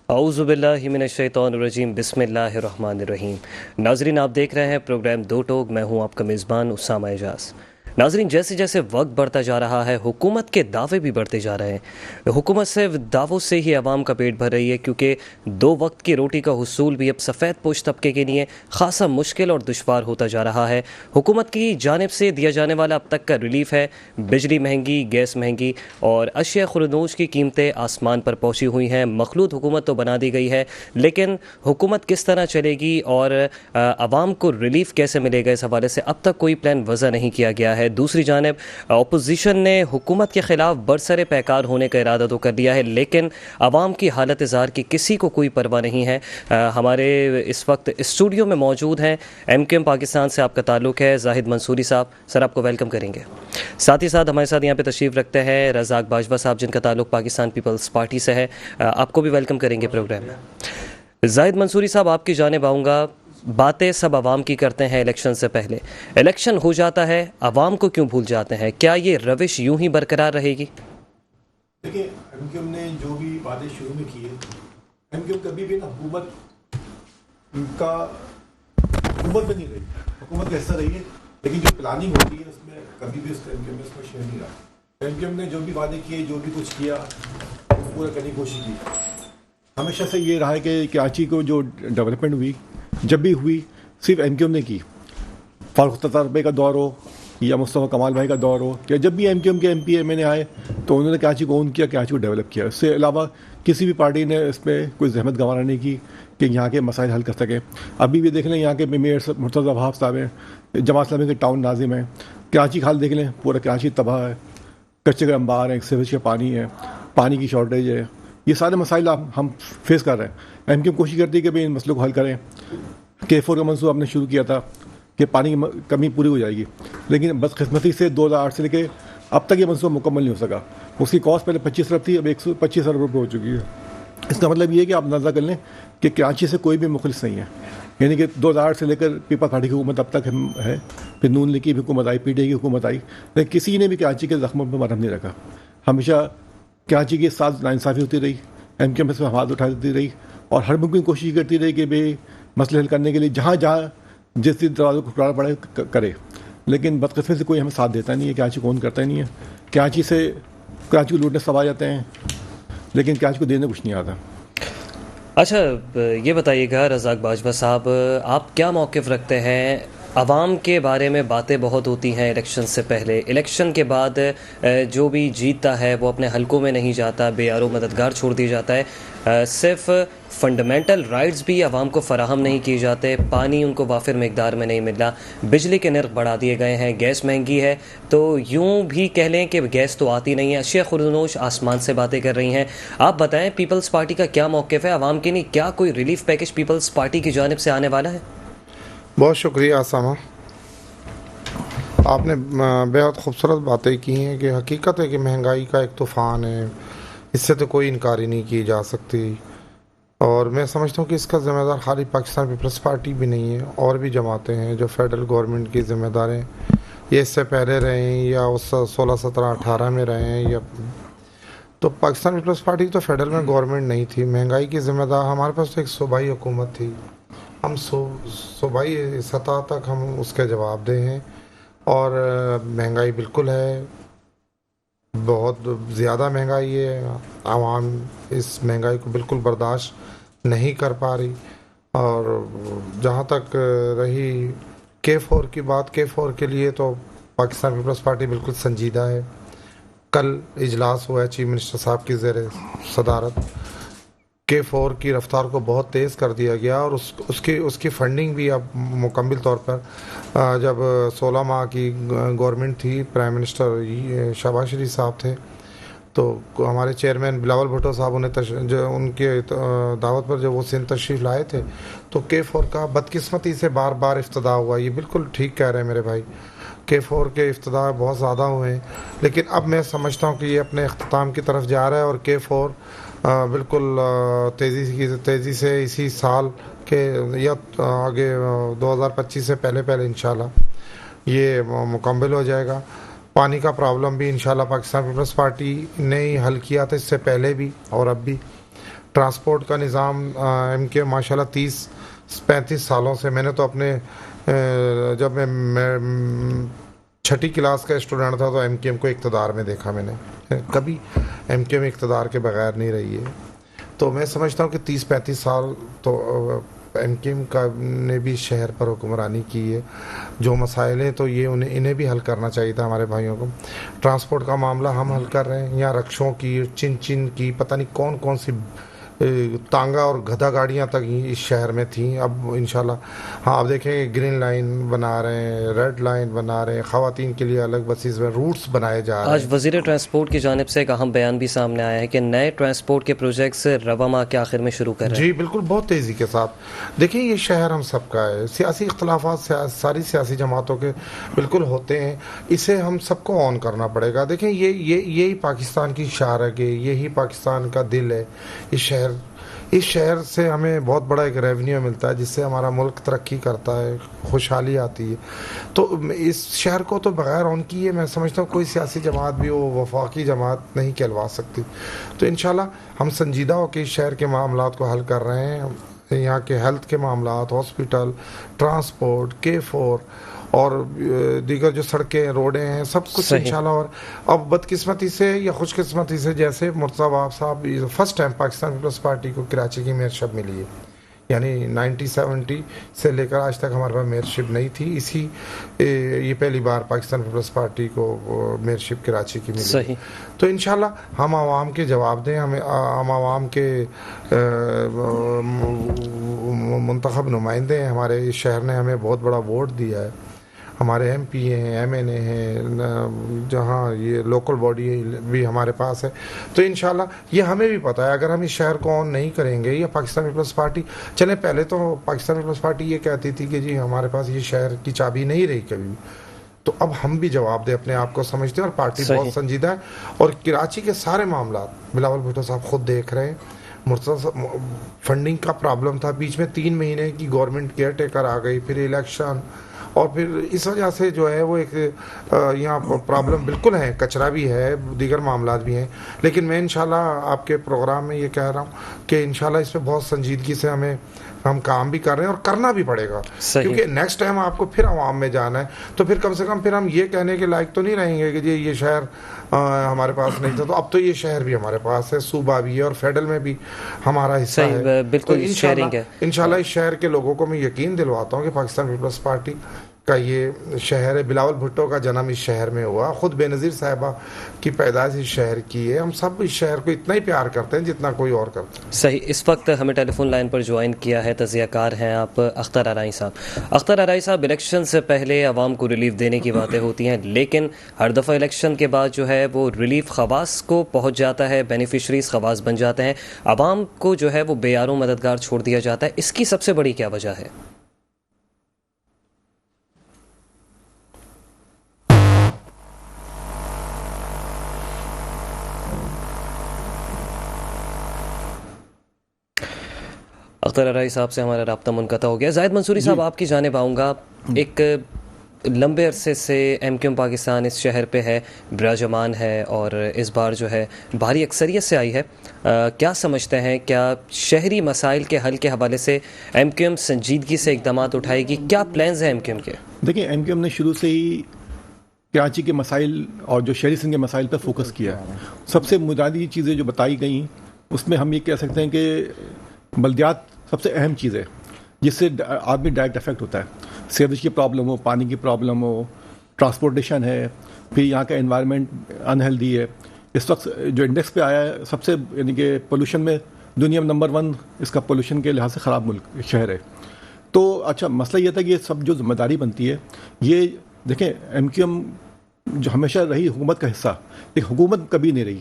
اعوذ باللہ من الشیطان الرجیم، بسم اللہ الرحمن الرحیم۔ ناظرین، آپ دیکھ رہے ہیں پروگرام دو ٹوک، میں ہوں آپ کا میزبان اسامہ اعجاز۔ ناظرین، جیسے جیسے وقت بڑھتا جا رہا ہے حکومت کے دعوے بھی بڑھتے جا رہے ہیں۔ حکومت صرف دعووں سے ہی عوام کا پیٹ بھر رہی ہے، کیونکہ دو وقت کی روٹی کا حصول بھی اب سفید پوش طبقے کے لیے خاصا مشکل اور دشوار ہوتا جا رہا ہے۔ حکومت کی جانب سے دیا جانے والا اب تک کا ریلیف ہے بجلی مہنگی، گیس مہنگی اور اشیاء خردوش کی قیمتیں آسمان پر پہنچی ہوئی ہیں۔ مخلوط حکومت تو بنا دی گئی ہے، لیکن حکومت کس طرح چلے گی اور عوام کو ریلیف کیسے ملے گا، اس حوالے سے اب تک کوئی پلان وضع نہیں کیا گیا ہے۔ دوسری جانب اپوزیشن نے حکومت کے خلاف برسر پیکار ہونے کا ارادہ تو کر لیا ہے، لیکن عوام کی حالت زار کی کسی کو کوئی پرواہ نہیں ہے۔ ہمارے اس وقت اسٹوڈیو میں موجود ہیں MQM پاکستان سے آپ کا تعلق ہے زاہد منصوری صاحب، سر آپ کو ویلکم کریں گے۔ ساتھ ہی ساتھ ہمارے ساتھ یہاں پہ تشریف رکھتے ہیں رزاق باجوہ صاحب، جن کا تعلق پاکستان پیپلز پارٹی سے ہے، آپ کو بھی ویلکم کریں گے پروگرام میں۔ زاہد منصوری صاحب، آپ کی جانب آؤں گا۔ باتیں سب عوام کی کرتے ہیں الیکشن سے پہلے، الیکشن ہو جاتا ہے عوام کو کیوں بھول جاتے ہیں؟ کیا یہ روش یوں ہی برقرار رہے گی؟ دیکھیں، MQM نے جو بھی باتیں شروع میں کی ہے، MQM کبھی بھی نا حکومت میں نہیں رہی، حکومت کا حصہ رہی ہے، لیکن جو پلاننگ ہوتی ہے اس میں کبھی بھی اس کا MQM اس میں شیئر نہیں رہا۔ MQM نے جو بھی وعدے کیے، جو بھی کچھ کیا، پورا کرنے کی کوشش کی۔ ہمیشہ سے یہ رہا ہے کہ کراچی کو جو ڈیولپمنٹ ہوئی، جب بھی ہوئی، صرف MQM نے کی۔ فاروق ستار بھائی کا دور ہو یا مصطفیٰ کمال بھائی کا دور ہو، یا جب بھی MQM کے MP MNA آئے تو انہوں نے کراچی کو اون کیا، کراچی کو ڈیولپ کیا۔ اس سے علاوہ کسی بھی پارٹی نے اس میں کوئی زحمت گنوانا نہیں کی کہ یہاں کے مسائل حل کر سکیں۔ ابھی بھی دیکھ لیں، یہاں کے میئر مرتضیٰ وہاب صاحب ہیں، جماعت اسلامی کے ٹاؤن ناظم ہیں۔ کراچی کا حال دیکھ لیں، پورا کراچی تباہ ہے، کچے کے انبار ہیں، سیویج کا پانی ہے، پانی کی شارٹیج ہے، یہ سارے مسائل ہم فیس کر رہے ہیں۔ MQM کوشش کرتی ہے کہ ان مسئلوں کو حل کریں۔ K4 کا منصوبہ ہم نے شروع کیا تھا کہ پانی کی کمی پوری ہو جائے گی، لیکن بدقسمتی سے 2008 سے لے کے اب تک یہ منصوبہ مکمل نہیں ہو سکا۔ اس کی کاسٹ پہلے 25 ارب تھی، اب 125 ارب روپے ہو چکی ہے۔ اس کا مطلب یہ ہے کہ آپ اندازہ کر لیں کہ کراچی سے کوئی بھی مخلص نہیں ہے، یعنی کہ 2008 سے لے کر پیپل پارٹی کی حکومت اب تک ہے، پھر نون لیگ کی بھی حکومت آئی، PTI کی حکومت آئی، لیکن کسی نے بھی کراچی کے زخموں پہ مرہم نہیں رکھا۔ ہمیشہ کراچی کے ساتھ ناانصافی ہوتی رہی، MQM سے ہاتھ اٹھا دیتی رہی اور ہر ممکن کوشش کرتی رہی کہ بھائی مسئلے حل کرنے کے لیے جہاں جس دروازے کو کھٹکانا پڑے کرے، لیکن بدقسمتی سے کوئی ہمیں ساتھ دیتا نہیں ہے۔ کراچی کو اون کرتا ہی نہیں ہے۔ کراچی کو لوٹنے سب آ جاتے ہیں، لیکن کراچی کو دینے کچھ نہیں آتا۔ اچھا، یہ بتائیے گا رزاق باجوہ صاحب، آپ کیا موقف رکھتے ہیں؟ عوام کے بارے میں باتیں بہت ہوتی ہیں الیکشن سے پہلے، الیکشن کے بعد جو بھی جیتتا ہے وہ اپنے حلقوں میں نہیں جاتا، بے یار و مددگار چھوڑ دیا جاتا ہے۔ صرف فنڈامنٹل رائٹس بھی عوام کو فراہم نہیں کیے جاتے، پانی ان کو وافر مقدار میں نہیں مل رہا، بجلی کے نرخ بڑھا دیے گئے ہیں، گیس مہنگی ہے، تو یوں بھی کہہ لیں کہ گیس تو آتی نہیں ہے، اشیاء خردوش آسمان سے باتیں کر رہی ہیں۔ آپ بتائیں پیپلز پارٹی کا کیا موقف ہے عوام کے لیے؟ کیا کوئی ریلیف پیکج پیپلز پارٹی کی جانب سے آنے والا ہے؟ بہت شکریہ اسامہ، آپ نے بہت خوبصورت باتیں کی ہیں کہ حقیقت ہے کہ مہنگائی کا ایک طوفان ہے، اس سے تو کوئی انکاری نہیں کی جا سکتی، اور میں سمجھتا ہوں کہ اس کا ذمہ دار خالی پاکستان پیپلز پارٹی بھی نہیں ہے، اور بھی جماعتیں ہیں جو فیڈرل گورنمنٹ کی ذمہ دار ہیں، یہ اس سے پہلے رہے ہیں یا اس 16 17 18 میں رہے ہیں، یا تو پاکستان پیپلز پارٹی تو فیڈرل میں گورنمنٹ نہیں تھی۔ مہنگائی کی ذمہ دار ہمارے پاس تو ایک صوبائی حکومت تھی، ہم صوبائی سطح تک ہم اس کے جواب دہ ہیں، اور مہنگائی بالکل ہے، بہت زیادہ مہنگائی ہے، عوام اس مہنگائی کو بالکل برداشت نہیں کر پا رہی۔ اور جہاں تک رہی K4 کی بات، K4 کے لیے تو پاکستان پیپلز پارٹی بالکل سنجیدہ ہے۔ کل اجلاس ہوا ہے چیف منسٹر صاحب کی زیر صدارت، K4 کی رفتار کو بہت تیز کر دیا گیا، اور اس کی فنڈنگ بھی اب مکمل طور پر، جب 16 ماہ کی گورنمنٹ تھی، پرائم منسٹر شہباز شریف صاحب تھے، تو ہمارے چیئرمین بلاول بھٹو صاحب ان کے دعوت پر جب وہ سندھ تشریف لائے تھے، تو K4 کا بدقسمتی سے بار بار افتتاح ہوا۔ یہ بالکل ٹھیک کہہ رہے ہیں میرے بھائی، K4 کے افتتاح بہت زیادہ ہوئے ہیں، لیکن اب میں سمجھتا ہوں کہ یہ اپنے اختتام کی طرف جا رہا ہے، اور K4 بالکل تیزی سے اسی سال کے یا آگے 2025 سے پہلے انشاءاللہ یہ مکمل ہو جائے گا۔ پانی کا پرابلم بھی انشاءاللہ پاکستان پیپلز پارٹی نے ہی حل کیا تھا، اس سے پہلے بھی اور اب بھی۔ ٹرانسپورٹ کا نظام ایم کیو ایم ماشاء اللہ 30-35 سالوں سے، میں نے تو اپنے جب میں چھٹی کلاس کا اسٹوڈنٹ تھا تو ایم کیو ایم کو اقتدار میں دیکھا میں نے، کبھی ایم کیو ایم اقتدار کے بغیر نہیں رہی ہے. تو میں سمجھتا ہوں کہ 30-35 سال تو ایم کیو ایم کا نے بھی شہر پر حکمرانی کی ہے. جو مسائل ہیں تو یہ انہیں بھی حل کرنا چاہیے تھا ہمارے بھائیوں کو. ٹرانسپورٹ کا معاملہ ہم حل کر رہے ہیں، یا رکشوں کی، چن کی، پتہ نہیں کون کون سی تانگا اور گدھا گاڑیاں تک اس شہر میں تھیں. اب انشاءاللہ ہاں آپ دیکھیں گرین لائن بنا رہے ہیں، ریڈ لائن بنا رہے ہیں، خواتین کے لیے الگ بسیز میں روٹس بنائے جا رہے ہیں. آج وزیر ٹرانسپورٹ کی جانب سے ایک اہم بیان بھی سامنے آیا ہے کہ نئے ٹرانسپورٹ کے پروجیکٹس رواں ماہ کے آخر میں شروع کر رہے ہیں. جی بالکل، بہت تیزی کے ساتھ. دیکھیں یہ شہر ہم سب کا ہے، سیاسی اختلافات ساری سیاسی جماعتوں کے بالکل ہوتے ہیں، اسے ہم سب کو آن کرنا پڑے گا. دیکھیں یہی پاکستان کی شارگ ہے، یہی پاکستان کا دل ہے. اس شہر سے ہمیں بہت بڑا ایک ریونیو ملتا ہے جس سے ہمارا ملک ترقی کرتا ہے، خوشحالی آتی ہے. تو اس شہر کو تو بغیر ان کی ہے، میں سمجھتا ہوں کوئی سیاسی جماعت بھی وہ وفاقی جماعت نہیں کہلوا سکتی. تو انشاءاللہ ہم سنجیدہ ہو کے اس شہر کے معاملات کو حل کر رہے ہیں. یہاں کے ہیلتھ کے معاملات، ہاسپٹل، ٹرانسپورٹ، K4 اور دیگر جو سڑکیں روڈیں ہیں سب کچھ انشاءاللہ. اور اب بدقسمتی سے یا خوش قسمتی سے جیسے مرتضیٰ وہاب صاحب فرسٹ ٹائم پاکستان پیپلز پارٹی کو کراچی کی میئرشپ ملی ہے، یعنی 1970 سے لے کر آج تک ہمارے پاس میئرشپ نہیں تھی. یہ پہلی بار پاکستان پیپلز پارٹی کو میئرشپ کراچی کی ملی. تو انشاءاللہ ہم عوام کے جواب دیں، ہم عوام کے منتخب نمائندے ہیں. ہمارے اس شہر نے ہمیں بہت بڑا ووٹ دیا ہے، ہمارے ایم پی ہیں، MNA ہیں، جہاں یہ لوکل باڈی بھی ہمارے پاس ہے. تو انشاءاللہ یہ ہمیں بھی پتہ ہے اگر ہم اس شہر کو آن نہیں کریں گے، یا پاکستان پیپلز پارٹی چلے پہلے تو پاکستان پیپلز پارٹی یہ کہتی تھی کہ جی ہمارے پاس یہ شہر کی چابی نہیں رہی کبھی، تو اب ہم بھی جواب دیں، اپنے آپ کو سمجھتے ہیں. اور پارٹی بہت سنجیدہ ہے. اور کراچی کے سارے معاملات بلاول بھٹو صاحب خود دیکھ رہے ہیں. مرتضیٰ فنڈنگ کا پرابلم تھا، بیچ میں 3 مہینے کی گورنمنٹ کیئر ٹیکر آ گئی، پھر الیکشن، اور پھر اس وجہ سے جو ہے وہ ایک یہاں پرابلم بالکل ہے، کچرا بھی ہے، دیگر معاملات بھی ہیں. لیکن میں انشاءاللہ آپ کے پروگرام میں یہ کہہ رہا ہوں کہ انشاءاللہ اس پہ بہت سنجیدگی سے ہم کام بھی کر رہے ہیں اور کرنا بھی پڑے گا. کیونکہ نیکسٹ ٹائم آپ کو پھر عوام میں جانا ہے تو پھر کم سے کم پھر ہم یہ کہنے کے لائق تو نہیں رہیں گے کہ جی یہ شہر ہمارے پاس نہیں تھا. تو اب تو یہ شہر بھی ہمارے پاس ہے، صوبہ بھی ہے، اور فیڈرل میں بھی ہمارا حصہ ہے. بالکل انشاءاللہ اس شہر کے لوگوں کو میں یقین دلواتا ہوں کہ پاکستان پیپلز پارٹی کا یہ شہر ہے. بلاول بھٹو کا جنم اس شہر میں ہوا، خود بے نظیر صاحبہ کی پیدائش اس شہر کی ہے. ہم سب اس شہر کو اتنا ہی پیار کرتے ہیں جتنا کوئی اور کرتا ہے. صحیح. اس وقت ہمیں ٹیلی فون لائن پر جوائن کیا ہے، تجزیہ کار ہیں آپ، اختر آرائی صاحب. اختر آرائی صاحب، الیکشن سے پہلے عوام کو ریلیف دینے کی باتیں ہوتی ہیں، لیکن ہر دفعہ الیکشن کے بعد جو ہے وہ ریلیف خواص کو پہنچ جاتا ہے، بینیفیشریز خواص بن جاتے ہیں، عوام کو جو ہے وہ بے یارو مددگار چھوڑ دیا جاتا ہے. اس کی سب سے بڑی کیا وجہ ہے؟ اختر آرائی صاحب سے ہمارا رابطہ منقطع ہو گیا. زاہد منصوری صاحب، آپ کی جانب آؤں گا. ایک لمبے عرصے سے ایم کیو ایم پاکستان اس شہر پہ ہے، براجمان ہے، اور اس بار جو ہے بھاری اکثریت سے آئی ہے. کیا سمجھتے ہیں، کیا شہری مسائل کے حل کے حوالے سے ایم کیو ایم سنجیدگی سے اقدامات اٹھائے گی؟ کیا پلانز ہیں ایم کیو ایم کے؟ دیکھیں، ایم کیو ایم نے شروع سے ہی کراچی کے مسائل اور جو شہری سندھ کے مسائل پہ فوکس کیا ہے. سب سے بنیادی چیزیں جو بتائی گئیں اس میں ہم یہ کہہ سکتے ہیں کہ بلدیات سب سے اہم چیز ہے جس سے آدمی ڈائریکٹ افیکٹ ہوتا ہے. سیوریج کی پرابلم ہو، پانی کی پرابلم ہو، ٹرانسپورٹیشن ہے، پھر یہاں کا انوائرمنٹ انہیلدی ہے. اس وقت جو انڈیکس پہ آیا ہے سب سے، یعنی کہ پولوشن میں دنیا میں نمبر 1 اس کا پولوشن کے لحاظ سے خراب ملک شہر ہے. تو اچھا مسئلہ یہ تھا کہ یہ سب جو ذمہ داری بنتی ہے، یہ دیکھیں ایم کیو ایم جو ہمیشہ رہی حکومت کا حصہ، ایک حکومت کبھی نہیں رہی.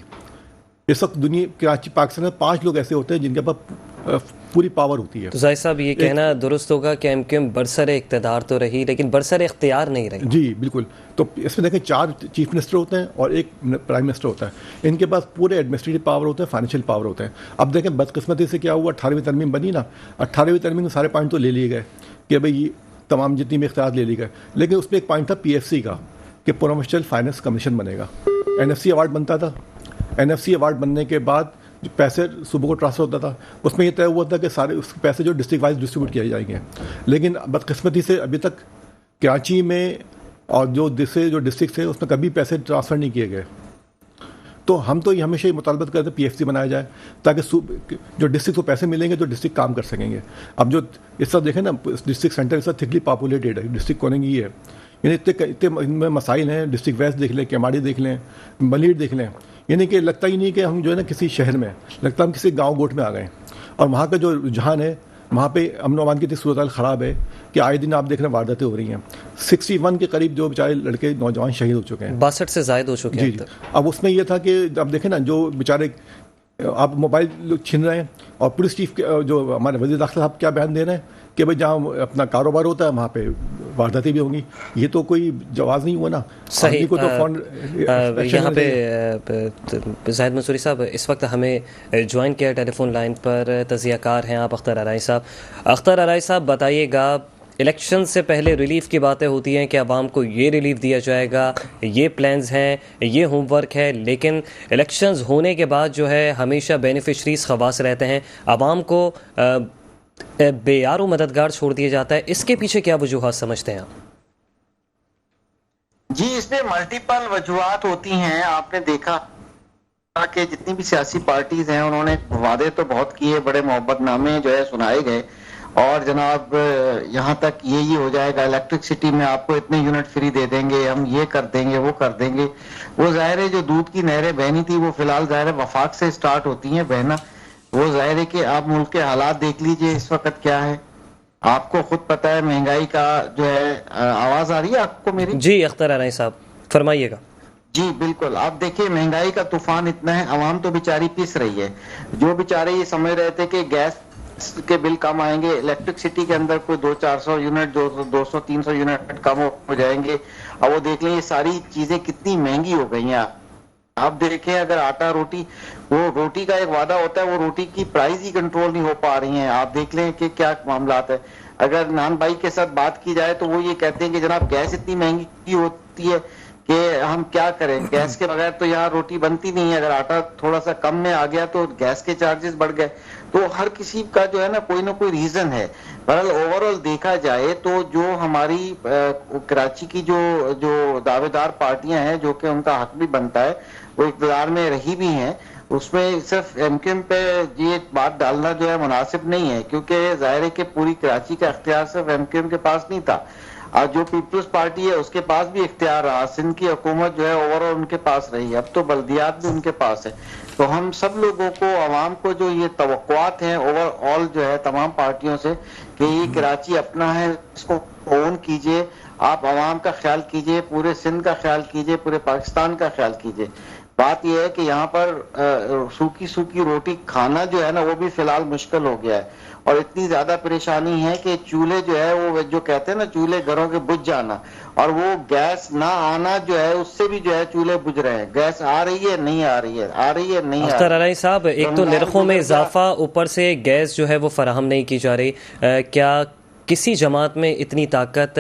اس وقت دنیا کراچی پاکستان میں 5 لوگ ایسے ہوتے ہیں جن کے پاس پوری پاور ہوتی ہے. تو زاہد صاحب یہ کہنا درست ہوگا کہ ایم کیو ایم برسر اقتدار تو رہی لیکن برسر اختیار نہیں رہی. جی بالکل. تو اس میں دیکھیں 4 چیف منسٹر ہوتے ہیں اور 1 پرائم منسٹر ہوتا ہے. ان کے پاس پورے ایڈمنسٹریٹو پاور ہوتے ہیں، فائنینشیل پاور ہوتے ہیں. اب دیکھیں بدقسمتی سے کیا ہوا، 18ویں ترمیم بنی نا، 18ویں ترمیم میں سارے پوائنٹ تو لے لیے گئے کہ بھائی تمام جتنی بھی اختیارات لے لیے گئے، لیکن اس میں ایک پوائنٹ تھا PFC کا کہ پروونشل فائنانس کمیشن بنے گا. NFC ایوارڈ بنتا تھا. NFC ایوارڈ بننے کے بعد جو پیسے صوبوں کو ٹرانسفر ہوتا تھا اس میں یہ طے ہوا تھا کہ سارے اس کے پیسے جو ڈسٹرکٹ وائز ڈسٹریبیوٹ کیے جائیں گے، لیکن بدقسمتی سے ابھی تک کراچی میں اور جو ڈسٹرکٹ تھے اس میں کبھی پیسے ٹرانسفر نہیں کیے گئے. تو ہم تو یہ ہمیشہ یہ مطالبت کرتے پی ایف سی بنایا جائے تاکہ جو ڈسٹرکٹ کو پیسے ملیں گے تو ڈسٹرکٹ کام کر سکیں گے. اب جو اس طرح دیکھیں نا ڈسٹرکٹ سینٹر اس طرح تھکلی پاپولیٹیڈ ہے، ڈسٹرکٹ کوننگی ہے، یعنی اتنے ان میں مسائل ہیں. ڈسٹرکٹ ویسٹ دیکھ لیں، کیماڑی دیکھ لیں، ملیٹ دیکھ لیں، یعنی کہ لگتا ہی نہیں کہ ہم جو ہے نا کسی شہر میں، لگتا ہم کسی گاؤں گوٹ میں آ گئے. اور وہاں کا جو رجحان ہے وہاں پہ امن و امان کی اتنی صورتحال خراب ہے کہ آئے دن آپ دیکھ رہے ہیں وارداتیں ہو رہی ہیں. 61 کے قریب جو بیچارے لڑکے نوجوان شہید ہو چکے ہیں، 62 سے زائد ہو چکے ہیں. جی. اب اس میں یہ تھا کہ اب دیکھیں نا جو بیچارے آپ موبائل لوگ چھین رہے ہیں اور پولیس چیف جو ہمارے وزیر داخلہ صاحب کیا بیان دے رہے ہیں کہ بھائی جہاں اپنا کاروبار ہوتا ہے وہاں پہ وارداتیں بھی ہوں گی. یہ تو کوئی جواز نہیں ہوا نا. صحیح. کو تو یہاں پہ زاہد منصوری صاحب اس وقت ہمیں جوائن کیا ٹیلی فون لائن پر تجزیہ کار ہیں آپ اختر آرائی صاحب. اختر آرائی صاحب بتائیے گا، الیکشن سے پہلے ریلیف کی باتیں ہوتی ہیں کہ عوام کو یہ ریلیف دیا جائے گا، یہ پلانز ہیں، یہ ہوم ورک ہے، لیکن الیکشنز ہونے کے بعد جو ہے ہمیشہ بینیفیشریز خواص رہتے ہیں، عوام کو بے یار و مددگار چھوڑ دیا جاتا ہے. اس کے پیچھے کیا وجوہات سمجھتے ہیں آپ؟ جی اس میں ملٹیپل وجوہات ہوتی ہیں. آپ نے دیکھا کہ جتنی بھی سیاسی پارٹیز ہیں انہوں نے وعدے تو بہت کیے، بڑے محبت نامے جو ہے سنائے گئے، اور جناب یہاں تک یہی ہو جائے گا الیکٹرکسٹی میں آپ کو اتنے یونٹ فری دے دیں گے، ہم یہ کر دیں گے، وہ کر دیں گے. وہ ظاہر ہے جو دودھ کی نہریں بہنی تھی وہ فی الحال ظاہر ہے وفاق سے سٹارٹ ہوتی ہیں بہنا. وہ ظاہر ہے کہ آپ ملک کے حالات دیکھ لیجئے اس وقت کیا ہے، آپ کو خود پتہ ہے مہنگائی کا جو ہے. آواز آ رہی ہے آپ کو میری؟ جی اختر آرائی صاحب فرمائیے گا. جی بالکل. آپ دیکھیں مہنگائی کا طوفان اتنا ہے، عوام تو بیچاری پس رہی ہے. جو بیچارے یہ سمجھ رہے تھے کہ گیس کے بل کم آئیں گے، الیکٹرکسٹی کے اندر کوئی 200-400 یونٹ 200-300 یونٹ کم ہو جائیں گے. اب وہ دیکھ لیں یہ ساری چیزیں کتنی مہنگی ہو گئی ہیں. آپ دیکھیں اگر آٹا روٹی، وہ روٹی کا ایک وعدہ ہوتا ہے، وہ روٹی کی پرائز ہی کنٹرول نہیں ہو پا رہی ہیں. آپ دیکھ لیں کہ کیا معاملات ہے. اگر نان بھائی کے ساتھ بات کی جائے تو وہ یہ کہتے ہیں کہ جناب گیس اتنی مہنگی ہوتی ہے کہ ہم کیا کریں، گیس کے بغیر تو یہاں روٹی بنتی نہیں ہے. اگر آٹا تھوڑا سا کم میں آ گیا تو گیس کے چارجز بڑھ گئے. تو ہر کسی کا جو ہے نا کوئی ریزن ہے. بہرحال اوور آل دیکھا جائے تو جو ہماری کراچی کی جو دعوے دار پارٹیاں ہیں جو کہ ان کا حق بھی بنتا ہے، وہ اقتدار میں رہی بھی ہیں، اس میں صرف ایم کیو ایم پہ یہ بات ڈالنا جو ہے مناسب نہیں ہے، کیونکہ ظاہر ہے کہ پوری کراچی کا اختیار صرف ایم کیو ایم کے پاس نہیں تھا. اور جو پیپلز پارٹی ہے اس کے پاس بھی اختیار رہا. سندھ کی حکومت جو ہے اوور آل ان کے پاس رہی. اب تو بلدیات بھی ان کے پاس ہے. تو ہم سب لوگوں کو، عوام کو جو یہ توقعات ہیں اوور آل جو ہے تمام پارٹیوں سے کہ یہ کراچی اپنا ہے، اس کو اون کیجئے، آپ عوام کا خیال کیجئے، پورے سندھ کا خیال کیجئے، پورے پاکستان کا خیال کیجئے. بات یہ ہے کہ یہاں پر سوکھی روٹی کھانا جو ہے نا وہ بھی فی الحال مشکل ہو گیا ہے. اور اتنی زیادہ پریشانی ہے کہ چولہے جو ہے وہ جو کہتے ہیں نا چولہے گھروں کے بجھ جانا، اور وہ گیس نہ آنا جو ہے اس سے بھی جو ہے چولہے بجھ رہے ہیں. گیس آ رہی ہے نہیں آ رہی ہے، آ رہی ہے نہیں آ رہی ہے. اختر آرائی صاحب ایک تو نرخوں میں اضافہ، اوپر سے گیس جو ہے وہ فراہم نہیں کی جا رہی. کیا کسی جماعت میں اتنی طاقت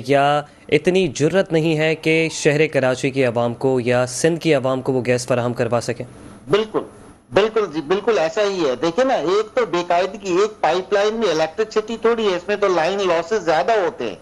یا اتنی جرت نہیں ہے کہ شہر کراچی کی عوام کو یا سندھ کی عوام کو وہ گیس فراہم کروا سکیں؟ بالکل بالکل جی بالکل ایسا ہی ہے. دیکھیں نا ایک تو بے قاعدگی، ایک پائپ لائن میں الیکٹرکسٹی تھوڑی ہے، اس میں تو لائن لاسز زیادہ ہوتے ہیں.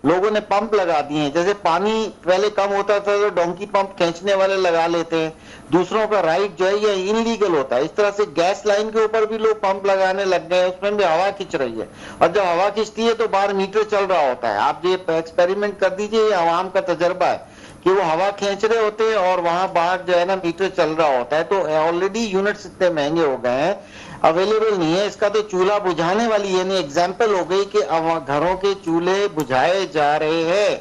لوگوں نے پمپ لگا دیے ہیں، جیسے پانی پہلے کم ہوتا تھا تو ڈونکی پمپ کھینچنے والے لگا لیتے ہیں. دوسروں کا رائٹ جو ہے یہ انلیگل ہوتا ہے. اس طرح سے گیس لائن کے اوپر بھی لوگ پمپ لگانے لگ گئے، اس میں بھی ہوا کھنچ رہی ہے. اور جب ہوا کھنچتی ہے تو باہر میٹر چل رہا ہوتا ہے. آپ یہ ایکسپیریمنٹ کر دیجئے، یہ عوام کا تجربہ ہے کہ وہ ہوا کھینچ رہے ہوتے ہیں اور وہاں باہر جو ہے نا میٹر چل رہا ہوتا ہے. تو آلریڈی یونٹس اتنے مہنگے ہو گئے ہیں، اویلیبل نہیں ہے. اس کا تو چولہا بجھانے والی یعنی ایگزامپل ہو گئی کہ گھروں کے چولہے بجھائے جا رہے ہیں.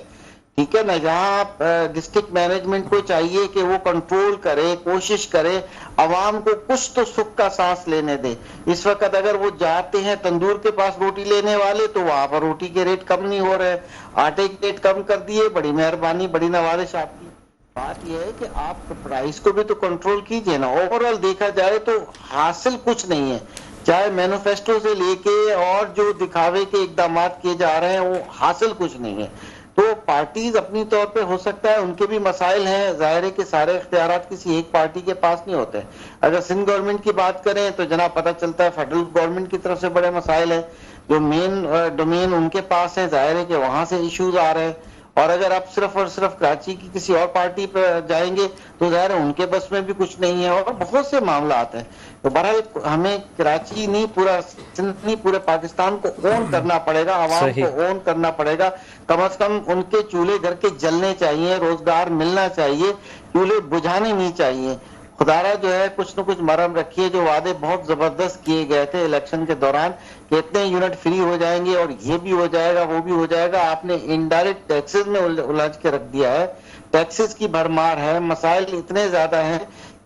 ٹھیک ہے نا. جہاں ڈسٹرکٹ مینجمنٹ کو چاہیے کہ وہ کنٹرول کرے، کوشش کرے، عوام کو کچھ تو سکھ کا سانس لینے دے. اس وقت اگر وہ جاتے ہیں تندور کے پاس روٹی لینے والے تو وہاں پر روٹی کے ریٹ کم نہیں ہو رہے، آٹے کے ریٹ کم کر دیے. بڑی مہربانی، بڑی نوازش آپ کی. بات یہ ہے کہ آپ پرائس کو بھی تو کنٹرول کیجئے نا. اوور آل دیکھا جائے تو حاصل کچھ نہیں ہے، چاہے مینیفیسٹو سے لے کے اور جو دکھاوے کے اقدامات کیے جا رہے ہیں وہ حاصل کچھ نہیں ہے. تو پارٹیز اپنی طور پہ ہو سکتا ہے ان کے بھی مسائل ہیں، ظاہر ہے کہ سارے اختیارات کسی ایک پارٹی کے پاس نہیں ہوتے. اگر سندھ گورنمنٹ کی بات کریں تو جناب پتہ چلتا ہے فیڈرل گورنمنٹ کی طرف سے بڑے مسائل ہیں، جو مین ڈومین ان کے پاس ہے، ظاہر ہے کہ وہاں سے ایشوز آ رہے ہیں. اور اگر آپ صرف اور صرف کراچی کی کسی اور پارٹی پہ جائیں گے تو ظاہر ہے ان کے بس میں بھی کچھ نہیں ہے، اور بہت سے معاملات ہیں. تو بہرحال ہمیں کراچی نہیں، پورا سندھ نہیں، پورے پاکستان کو اون کرنا پڑے گا، عوام صحیح. کو اون کرنا پڑے گا. کم از کم ان کے چولہے گھر کے جلنے چاہیے، روزگار ملنا چاہیے، چولہے بجھانے نہیں چاہیے. خدارہ جو ہے کچھ نہ کچھ مرہم رکھیے. جو وعدے بہت زبردست کیے گئے تھے الیکشن کے دوران کہ اتنے یونٹ فری ہو جائیں گے اور یہ بھی ہو جائے گا وہ بھی ہو جائے گا، آپ نے انڈائریکٹ ٹیکسز میں الجھ کے رکھ دیا ہے. ٹیکسز کی بھرمار ہے، مسائل اتنے زیادہ ہیں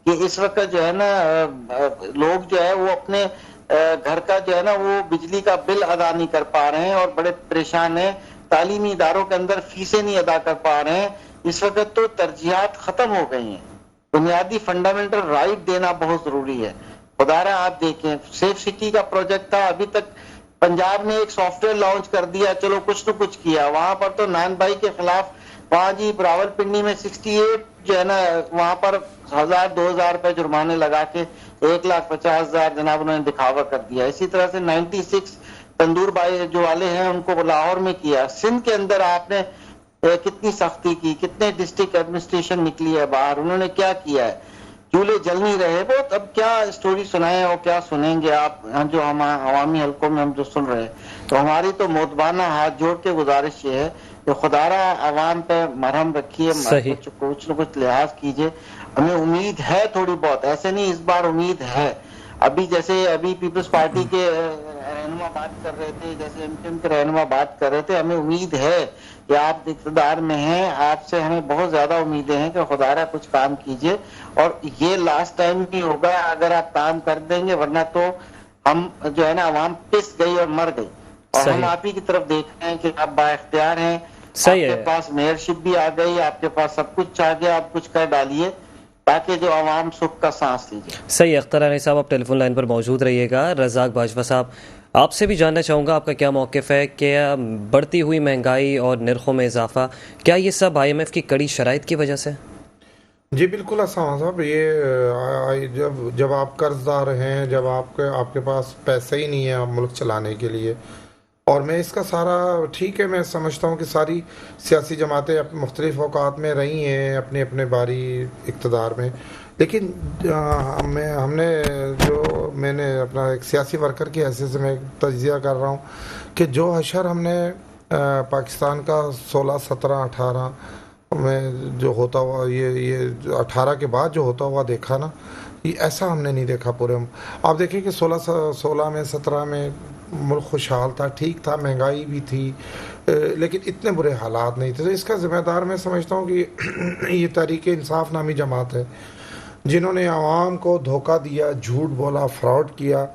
کہ اس وقت جو ہے نا لوگ جو ہے وہ اپنے گھر کا جو ہے نا وہ بجلی کا بل ادا نہیں کر پا رہے ہیں اور بڑے پریشان ہیں. تعلیمی اداروں کے اندر فیسیں نہیں ادا کر پا رہے ہیں. اس وقت تو ترجیحات ختم ہو گئی ہیں. بنیادی فنڈامنٹل رائٹ دینا بہت ضروری ہے. خدارہ آپ دیکھیں سیف سٹی کا پروجیکٹ تھا، ابھی تک پنجاب نے ایک سافٹ ویئر لانچ کر دیا، چلو کچھ نہ کچھ کیا. وہاں پر تو نان بھائی کے خلاف وہاں جی راول پنڈی میں 68 جو ہے نا وہاں پر 1000-2000 روپے جرمانے لگا کے 1,50,000 جناب انہوں نے دکھاوا کر دیا. اسی طرح سے 96 تندور بھائی جو والے ہیں ان کو لاہور میں کیا. سندھ کے اندر آپ نے کتنی سختی کی، کتنے ڈسٹرکٹ ایڈمنسٹریشن نکلی ہے باہر، انہوں نے کیا کیا ہے. چولہے جل نہیں رہے بہت. اب کیا اسٹوری سنائیں اور کیا سنیں گے آپ جو ہم عوامی حلقوں میں ہم جو سن رہے ہیں. تو ہماری تو مودبانہ ہاتھ جوڑ کے گزارش یہ ہے کہ خدارہ عوام پہ مرہم رکھیے، کچھ نہ کچھ لحاظ کیجیے. ہمیں امید ہے تھوڑی بہت، ایسے نہیں اس بار امید ہے. ابھی جیسے ابھی پیپلز پارٹی کے رہنما بات کر رہے تھے، جیسے ایم کیو ایم کے رہنما بات کر رہے تھے، ہمیں امید ہے کہ آپ اقتدار میں ہیں، آپ سے ہمیں بہت زیادہ امیدیں ہیں کہ خدارہ کچھ کام کیجیے. اور یہ لاسٹ ٹائم بھی ہوگا اگر آپ کام کر دیں گے، ورنہ تو ہم جو ہے نا عوام پس گئی اور مر گئی. اور ہم آپ ہی کی طرف دیکھ رہے ہیں کہ آپ با اختیار ہیں، آپ کے پاس میئر شپ بھی آ گئی، آپ کے پاس سب کچھ آ گیا، آپ کچھ کر ڈالیے تاکہ جو عوام سکھ کا سانس لیجیے. صحیح. اختر علی صاحب آپ ٹیلی فون لائن پر موجود رہیے گا. رزاق باجوہ صاحب آپ سے بھی جاننا چاہوں گا آپ کا کیا موقف ہے کہ بڑھتی ہوئی مہنگائی اور نرخوں میں اضافہ، کیا یہ سب IMF کی کڑی شرائط کی وجہ سے؟ جی بالکل اسامہ صاحب، یہ جب آپ قرض دار ہیں، جب آپ کے پاس پیسے ہی نہیں ہے ملک چلانے کے لیے، اور میں اس کا سارا ٹھیک ہے، میں سمجھتا ہوں کہ ساری سیاسی جماعتیں مختلف اوقات میں رہی ہیں اپنے اپنے باری اقتدار میں، لیکن میں نے اپنا ایک سیاسی ورکر کی حیثیت سے میں تجزیہ کر رہا ہوں کہ جو حشر ہم نے پاکستان کا 16، 17، 18 میں جو ہوتا ہوا، یہ 18 کے بعد جو ہوتا ہوا دیکھا نا، یہ ایسا ہم نے نہیں دیکھا پورے. آپ دیکھیں کہ 16 میں 17 میں ملک خوشحال تھا، ٹھیک تھا، مہنگائی بھی تھی، لیکن اتنے برے حالات نہیں تھے. تو اس کا ذمہ دار میں سمجھتا ہوں کہ یہ تحریک انصاف نامی جماعت ہے، جنہوں نے عوام کو دھوکہ دیا، جھوٹ بولا، فراڈ کیا،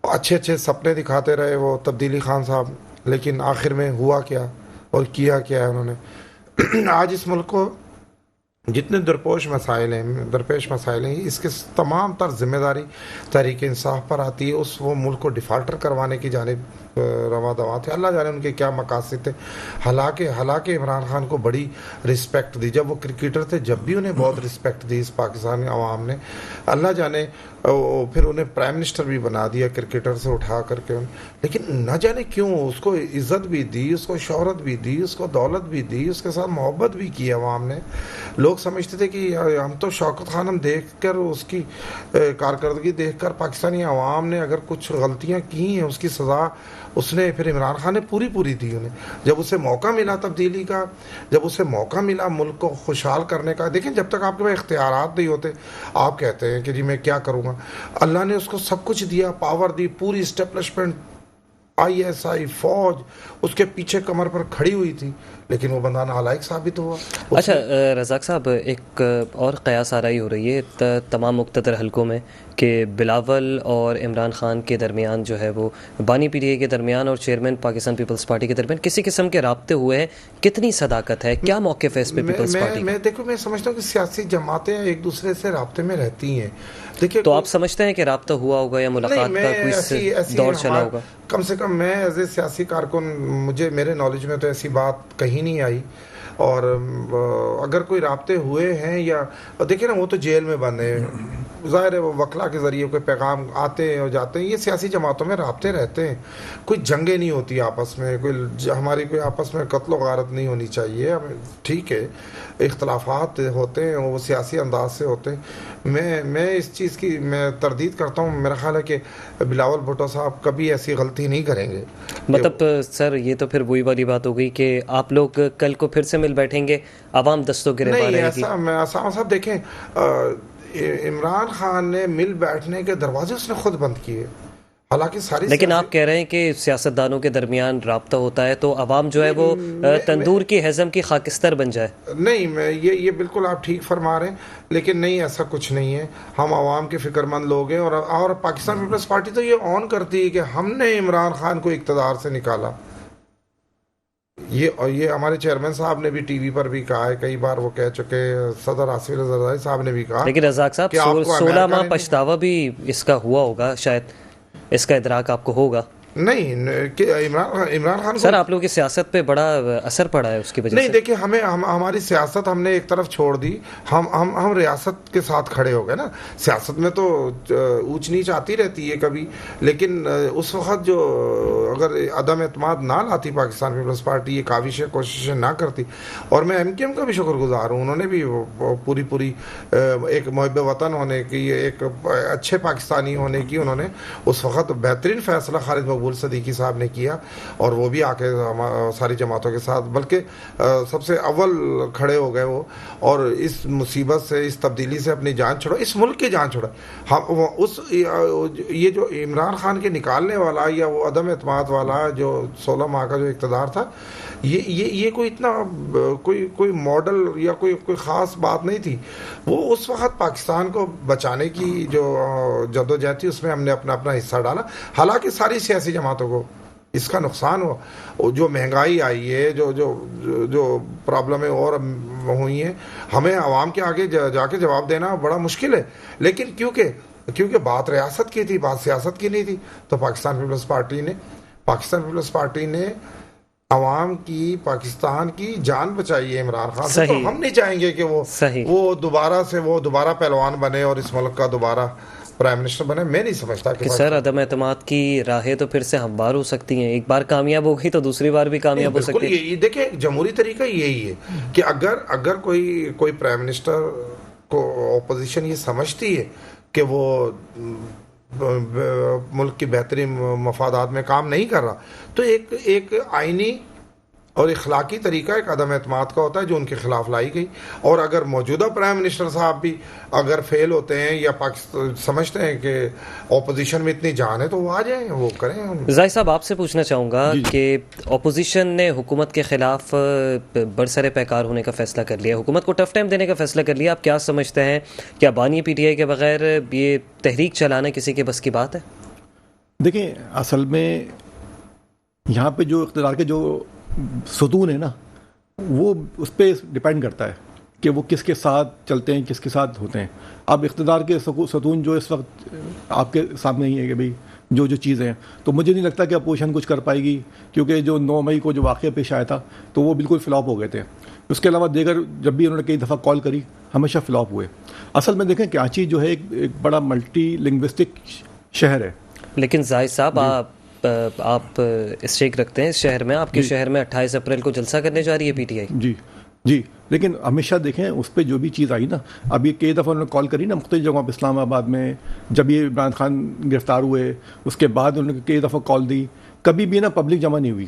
اچھے سپنے دکھاتے رہے وہ تبدیلی خان صاحب، لیکن آخر میں ہوا کیا اور کیا کیا ہے انہوں نے. آج اس ملک کو جتنے درپیش مسائل ہیں، اس کے تمام تر ذمہ داری تحریک انصاف پر آتی ہے. وہ ملک کو ڈیفالٹر کروانے کی جانب رواں دواں تھے. اللہ جانے ان کے کیا مقاصد تھے. حالانکہ عمران خان کو بڑی رسپیکٹ دی، جب وہ کرکٹر تھے جب بھی انہیں بہت رسپیکٹ دی اس پاکستانی عوام نے. اللہ جانے پھر انہیں پرائم منسٹر بھی بنا دیا کرکٹر سے اٹھا کر کے، لیکن نہ جانے کیوں اس کو عزت بھی دی، اس کو شہرت بھی دی، اس کو دولت بھی دی، اس کے ساتھ محبت بھی کی عوام نے. لوگ سمجھتے تھے کہ ہم تو شوکت خانم دیکھ کر، اس کی کارکردگی دیکھ کر، پاکستانی عوام نے اگر کچھ غلطیاں کی ہیں اس کی سزا اس نے پھر عمران خان نے پوری دی انہیں. جب اسے موقع ملا تبدیلی کا، جب اسے موقع ملا ملک کو خوشحال کرنے کا، دیکھیں جب تک آپ کے پاس اختیارات نہیں ہوتے آپ کہتے ہیں کہ جی میں کیا کروں گا. اللہ نے اس کو سب کچھ دیا، پاور دی، پوری اسٹیبلشمنٹ، ISI فوج اس کے پیچھے کمر پر کھڑی ہوئی تھی، لیکن وہ بندہ نالائق ثابت ہوا. اچھا رزاق صاحب، ایک اور قیاس آرائی ہو رہی ہے تمام مقتدر حلقوں میں کہ بلاول اور عمران خان کے درمیان جو ہے وہ بانی PTI کے درمیان اور چیئرمین پاکستان پیپلز پارٹی کے درمیان کسی قسم کے رابطے ہوئے ہیں. کتنی صداقت ہے، کیا موقف ہے اس پہ پیپلز پارٹی کا؟ میں سمجھتا ہوں کہ سیاسی جماعتیں ایک دوسرے سے رابطے میں رہتی ہیں. تو آپ سمجھتے ہیں کہ رابطہ ہوا ہوگا یا ملاقات کا کوئی دور چلا ہوگا؟ کم سے کم میں ایز اے سیاسی کارکن، میرے نالج میں تو ایسی بات کہیں نہیں آئی. اور اگر کوئی رابطے ہوئے ہیں یا دیکھیں نا وہ تو جیل میں بند ہیں, ظاہر ہے وہ وکلا کے ذریعے کوئی پیغام آتے ہیں اور جاتے ہیں, یہ سیاسی جماعتوں میں رابطے رہتے ہیں, کوئی جنگیں نہیں ہوتی آپس میں, ہماری کوئی آپس میں قتل و غارت نہیں ہونی چاہیے. ٹھیک ہے اختلافات ہوتے ہیں وہ سیاسی انداز سے ہوتے ہیں. میں اس چیز کی میں تردید کرتا ہوں, میرا خیال ہے کہ بلاول بھٹو صاحب کبھی ایسی غلطی نہیں کریں گے. مطلب سر یہ تو پھر وہی والی بات ہو گئی کہ آپ لوگ کل کو پھر سے مل بیٹھیں گے, عوام دستوں گرے پا رہے گی. اسامہ صاحب دیکھیں, عمران خان نے مل بیٹھنے کے دروازے اس نے خود بند کیے, حالانکہ ساری لیکن آپ کہہ رہے ہیں کہ سیاستدانوں کے درمیان رابطہ ہوتا ہے تو عوام جو ہے وہ تندور کی ہضم کی خاکستر بن جائے. نہیں, میں یہ بالکل آپ ٹھیک فرما رہے ہیں, لیکن نہیں ایسا کچھ نہیں ہے. ہم عوام کے فکر مند لوگ ہیں, اور پاکستان پیپلز پارٹی تو یہ اون کرتی ہے کہ ہم نے عمران خان کو اقتدار سے نکالا. یہ ہمارے چیئرمین صاحب نے بھی ٹی وی پر بھی کہا ہے, کئی بار وہ کہہ چکے, صدر آصف علی زرداری صاحب نے بھی کہا. لیکن رزاق صاحب 16 ماہ پچھتاوا بھی اس کا ہوا ہوگا, شاید اس کا ادراک آپ کو ہوگا. نہیں عمران خان سر آپ لوگوں کی سیاست پہ بڑا اثر پڑا ہے اس کی وجہ سے. نہیں دیکھیں, ہماری سیاست ہم نے ایک طرف چھوڑ دی, ہم ریاست کے ساتھ کھڑے ہو گئے نا. سیاست میں تو اونچ نیچ آتی رہتی ہے کبھی, لیکن اس وقت جو اگر عدم اعتماد نہ لاتی پاکستان پیپلز پارٹی, یہ کاوشیں کوششیں نہ کرتی, اور میں ایم کیو ایم کا بھی شکر گزار ہوں, انہوں نے بھی پوری ایک محب وطن ہونے کی, ایک اچھے پاکستانی ہونے کی, انہوں نے اس وقت بہترین فیصلہ خالد مقبول صدیقی صاحب نے کیا, اور وہ بھی آ کے ساری جماعتوں کے ساتھ بلکہ سب سے اول کھڑے ہو گئے وہ, اور اس مصیبت سے, اس تبدیلی سے اپنی جان چھوڑا, اس ملک کی جان چھوڑا. یہ جو عمران خان کے نکالنے والا یا وہ عدم اعتماد والا جو 16 ماہ کا جو اقتدار تھا, یہ کوئی اتنا کوئی ماڈل یا کوئی خاص بات نہیں تھی. وہ اس وقت پاکستان کو بچانے کی جو جدوجہد تھی اس میں ہم نے اپنا حصہ ڈالا. حالانکہ ساری سیاسی جماعتوں کو اس کا نقصان ہوا, جو مہنگائی آئی ہے, جو پرابلمیں اور ہوئی ہیں, ہمیں عوام کے آگے جا کے جواب دینا بڑا مشکل ہے. لیکن کیونکہ بات ریاست کی تھی, بات سیاست کی نہیں تھی, تو پاکستان پیپلز پارٹی نے عوام کی, پاکستان کی جان بچائی ہے عمران خان سے. تو ہم نہیں چاہیں گے کہ وہ دوبارہ پہلوان بنے اور اس ملک کا دوبارہ پرائم منسٹر بنے. میں نہیں سمجھتا کہ سر عدم اعتماد کی راہیں تو پھر سے ہموار ہو سکتی ہیں, ایک بار کامیاب ہو گئی تو دوسری بار بھی کامیاب ہو سکتی ہے. دیکھیں جمہوری طریقہ یہی ہے کہ اگر کوئی پرائم منسٹر کو اپوزیشن یہ سمجھتی ہے کہ وہ ملک کی بہتری مفادات میں کام نہیں کر رہا, تو ایک آئینی اور اخلاقی طریقہ ایک عدم اعتماد کا ہوتا ہے جو ان کے خلاف لائی گئی. اور اگر موجودہ پرائم منسٹر صاحب بھی اگر فیل ہوتے ہیں یا سمجھتے ہیں کہ اپوزیشن میں اتنی جان ہے تو وہ آ جائیں, وہ کریں. زاہد صاحب آپ سے پوچھنا چاہوں گا کہ اپوزیشن نے حکومت کے خلاف برسر پیکار ہونے کا فیصلہ کر لیا, حکومت کو ٹف ٹائم دینے کا فیصلہ کر لیا. آپ کیا سمجھتے ہیں, کیا بانی پی ٹی آئی کے بغیر یہ تحریک چلانا کسی کے بس کی بات ہے؟ دیکھیں اصل میں یہاں پہ جو اقتدار کے جو ستون ہے نا, وہ اس پہ ڈپینڈ کرتا ہے کہ وہ کس کے ساتھ چلتے ہیں, کس کے ساتھ ہوتے ہیں. اب اقتدار کے ستون جو اس وقت آپ کے سامنے ہی ہے کہ بھئی جو چیزیں ہیں, تو مجھے نہیں لگتا کہ اپوزیشن کچھ کر پائے گی, کیونکہ جو 9 مئی کو جو واقعہ پیش آیا تھا تو وہ بالکل فلاپ ہو گئے تھے. اس کے علاوہ دیگر جب بھی انہوں نے کئی دفعہ کال کری ہمیشہ فلاپ ہوئے. اصل میں دیکھیں کراچی جو ہے ایک بڑا ملٹی لنگوسٹک شہر ہے. لیکن زاہد صاحب آپ اسٹیک رکھتے ہیں اس شہر میں, آپ کے شہر میں 28 اپریل کو جلسہ کرنے جا رہی ہے پی ٹی آئی. جی لیکن ہمیشہ دیکھیں اس پہ جو بھی چیز آئی نا, اب یہ کئی دفعہ انہوں نے کال کری نا مختلف جگہوں پہ, اسلام آباد میں جب یہ عمران خان گرفتار ہوئے اس کے بعد انہوں نے کئی دفعہ کال دی, کبھی بھی نا پبلک جمع نہیں ہوئی,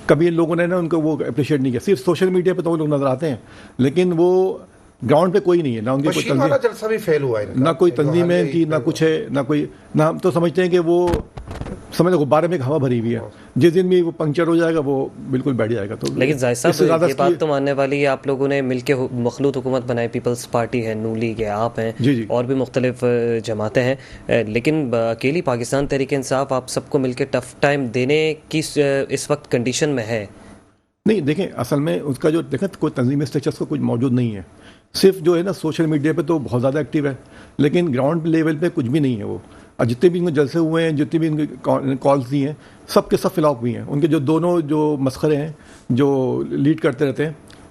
کبھی ان لوگوں نے نا ان کو وہ اپریشیٹ نہیں کیا. صرف سوشل میڈیا پہ تو وہ لوگ نظر آتے ہیں, لیکن وہ گراؤنڈ پہ کوئی نہیں ہے, نہ ان کی کوئی تنظیم, نہ کوئی تنظیم ہے کی, نہ کچھ ہے, نہ ہم تو سمجھتے ہیں کہ وہ سمجھ لو غبارے میں ایک ہوا بھری ہوئی ہے, جس دن بھی وہ پنکچر ہو جائے گا وہ بالکل بیٹھ جائے گا. تو لیکن زاہد صاحب یہ بات تو ماننے والی ہے, آپ لوگوں نے مل کے مخلوط حکومت بنائی, پیپلز پارٹی ہے, نون لیگ ہے, آپ ہیں, اور بھی مختلف جماعتیں ہیں, لیکن اکیلی پاکستان تحریک انصاف آپ سب کو مل کے ٹف ٹائم دینے کی اس وقت کنڈیشن میں ہے. نہیں دیکھیں اصل میں اس کا جو دیکھیں کوئی تنظیمی اسٹرکچر کو کچھ موجود نہیں ہے, صرف جو ہے نا سوشل میڈیا پہ تو بہت زیادہ ایکٹیو ہے, لیکن گراؤنڈ لیول پہ کچھ بھی نہیں ہے. وہ اور جتنے بھی ان کے جلسے ہوئے ہیں, جتنی بھی ان کی کالز دی ہیں, سب کے سب فلاپ ہوئی ہیں. ان کے جو دونوں جو مسخرے ہیں جو لیڈ کرتے رہتے ہیں,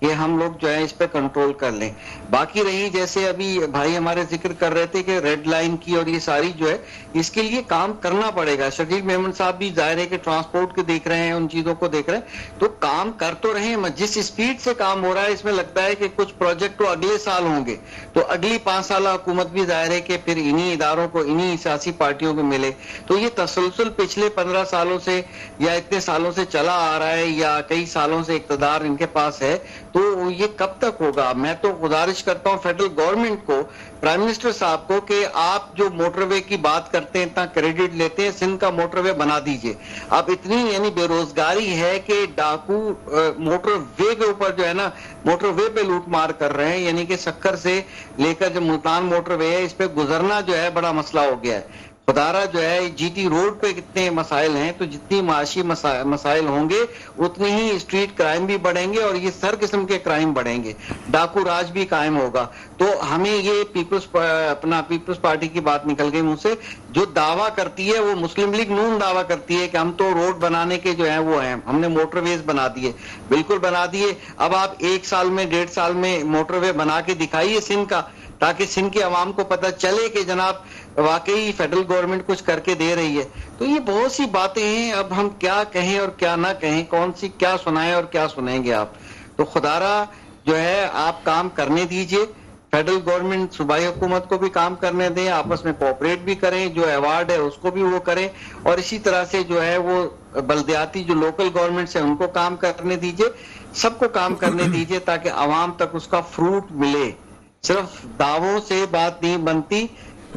یہ ہم لوگ جو ہے اس پہ کنٹرول کر لیں. باقی رہی جیسے ابھی بھائی ہمارے ذکر کر رہے تھے کہ ریڈ لائن کی اور یہ ساری جو ہے اس کے لیے کام کرنا پڑے گا. شکیل میمن صاحب بھی ظاہر ہے کہ ٹرانسپورٹ کے دیکھ رہے ہیں, ان چیزوں کو دیکھ رہے ہیں, تو کام کر تو رہے ہیں. جس اسپیڈ سے کام ہو رہا ہے اس میں لگتا ہے کہ کچھ پروجیکٹ تو اگلے سال ہوں گے, تو اگلی 5 سالہ حکومت بھی ظاہر ہے کہ پھر انہی اداروں کو انہی سیاسی پارٹیوں کو ملے. تو یہ تسلسل پچھلے 15 سالوں سے یا اتنے سالوں سے چلا آ رہا ہے یا کئی سالوں سے اقتدار ان کے پاس ہے, تو یہ کب تک ہوگا؟ میں تو گزارش کرتا ہوں فیڈرل گورنمنٹ کو, پرائم منسٹر صاحب کو, کہ آپ جو موٹر وے کی بات کرتے ہیں, اتنا کریڈٹ لیتے ہیں, سندھ کا موٹر وے بنا دیجئے. اب اتنی یعنی بے روزگاری ہے کہ ڈاکو موٹر وے کے اوپر جو ہے نا, موٹر وے پہ لوٹ مار کر رہے ہیں. یعنی کہ سکر سے لے کر جو ملتان موٹر وے ہے اس پہ گزرنا جو ہے بڑا مسئلہ ہو گیا ہے. خدارہ جو ہے جی ٹی روڈ پہ کتنے مسائل ہیں, تو جتنی معاشی مسائل ہوں گے اتنی ہی اسٹریٹ کرائم بھی بڑھیں گے اور یہ سر قسم کے کرائم بڑھیں گے, ڈاکو راج بھی قائم ہوگا. تو ہمیں یہ پیپلز پارٹی کی بات نکل گئی منہ سے, جو دعویٰ کرتی ہے وہ مسلم لیگ نون دعویٰ کرتی ہے کہ ہم تو روڈ بنانے کے جو ہیں وہ ہیں, ہم نے موٹر ویز بنا دیے. بالکل بنا دیے. اب آپ 1 سال میں 1.5 سال میں موٹر وے بنا کے دکھائیے سندھ کا, تاکہ سندھ کے عوام کو پتہ چلے کہ جناب واقعی فیڈرل گورنمنٹ کچھ کر کے دے رہی ہے. تو یہ بہت سی باتیں ہیں, اب ہم کیا کہیں اور کیا نہ کہیں, کون سی کیا سنائیں اور کیا سنیں گے آپ. تو خدارہ جو ہے آپ کام کرنے دیجئے, فیڈرل گورنمنٹ صوبائی حکومت کو بھی کام کرنے دیں, آپس میں کوآپریٹ بھی کریں, جو ایوارڈ ہے اس کو بھی وہ کریں, اور اسی طرح سے جو ہے وہ بلدیاتی جو لوکل گورنمنٹس ہیں ان کو کام کرنے دیجئے, سب کو کام کرنے دیجئے تاکہ عوام تک اس کا فروٹ ملے. صرف دعووں سے بات نہیں بنتی,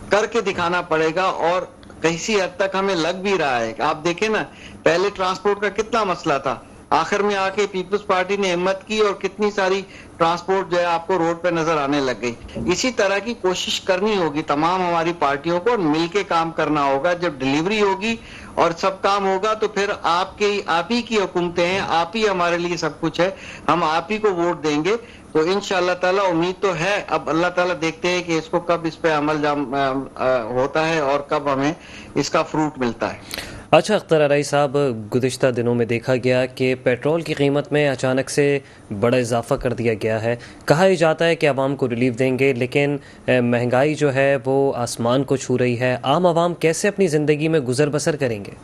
کر کے دکھانا پڑے گا, اور کسی حد تک ہمیں لگ بھی رہا ہے. آپ دیکھیں نا, پہلے ٹرانسپورٹ کا کتنا مسئلہ تھا, آخر میں آ کے پیپلز پارٹی نے ہمت کی اور کتنی ساری ٹرانسپورٹ جو ہے آپ کو روڈ پہ نظر آنے لگ گئی. اسی طرح کی کوشش کرنی ہوگی تمام ہماری پارٹیوں کو, اور مل کے کام کرنا ہوگا. جب ڈلیوری ہوگی اور سب کام ہوگا تو پھر آپ ہی کی حکومتیں ہیں, آپ ہی ہمارے لیے سب کچھ ہے, ہم آپ ہی کو ووٹ دیں گے. تو انشاءاللہ تعالیٰ امید تو ہے, اب اللہ تعالیٰ دیکھتے ہیں کہ اس کو کب اس پہ عمل ہوتا ہے اور کب ہمیں اس کا فروٹ ملتا ہے. اچھا اختر عرائی صاحب, گزشتہ دنوں میں دیکھا گیا کہ پیٹرول کی قیمت میں اچانک سے بڑا اضافہ کر دیا گیا ہے. کہا ہی جاتا ہے کہ عوام کو ریلیف دیں گے, لیکن مہنگائی جو ہے وہ آسمان کو چھو رہی ہے. عام عوام کیسے اپنی زندگی میں گزر بسر کریں گے؟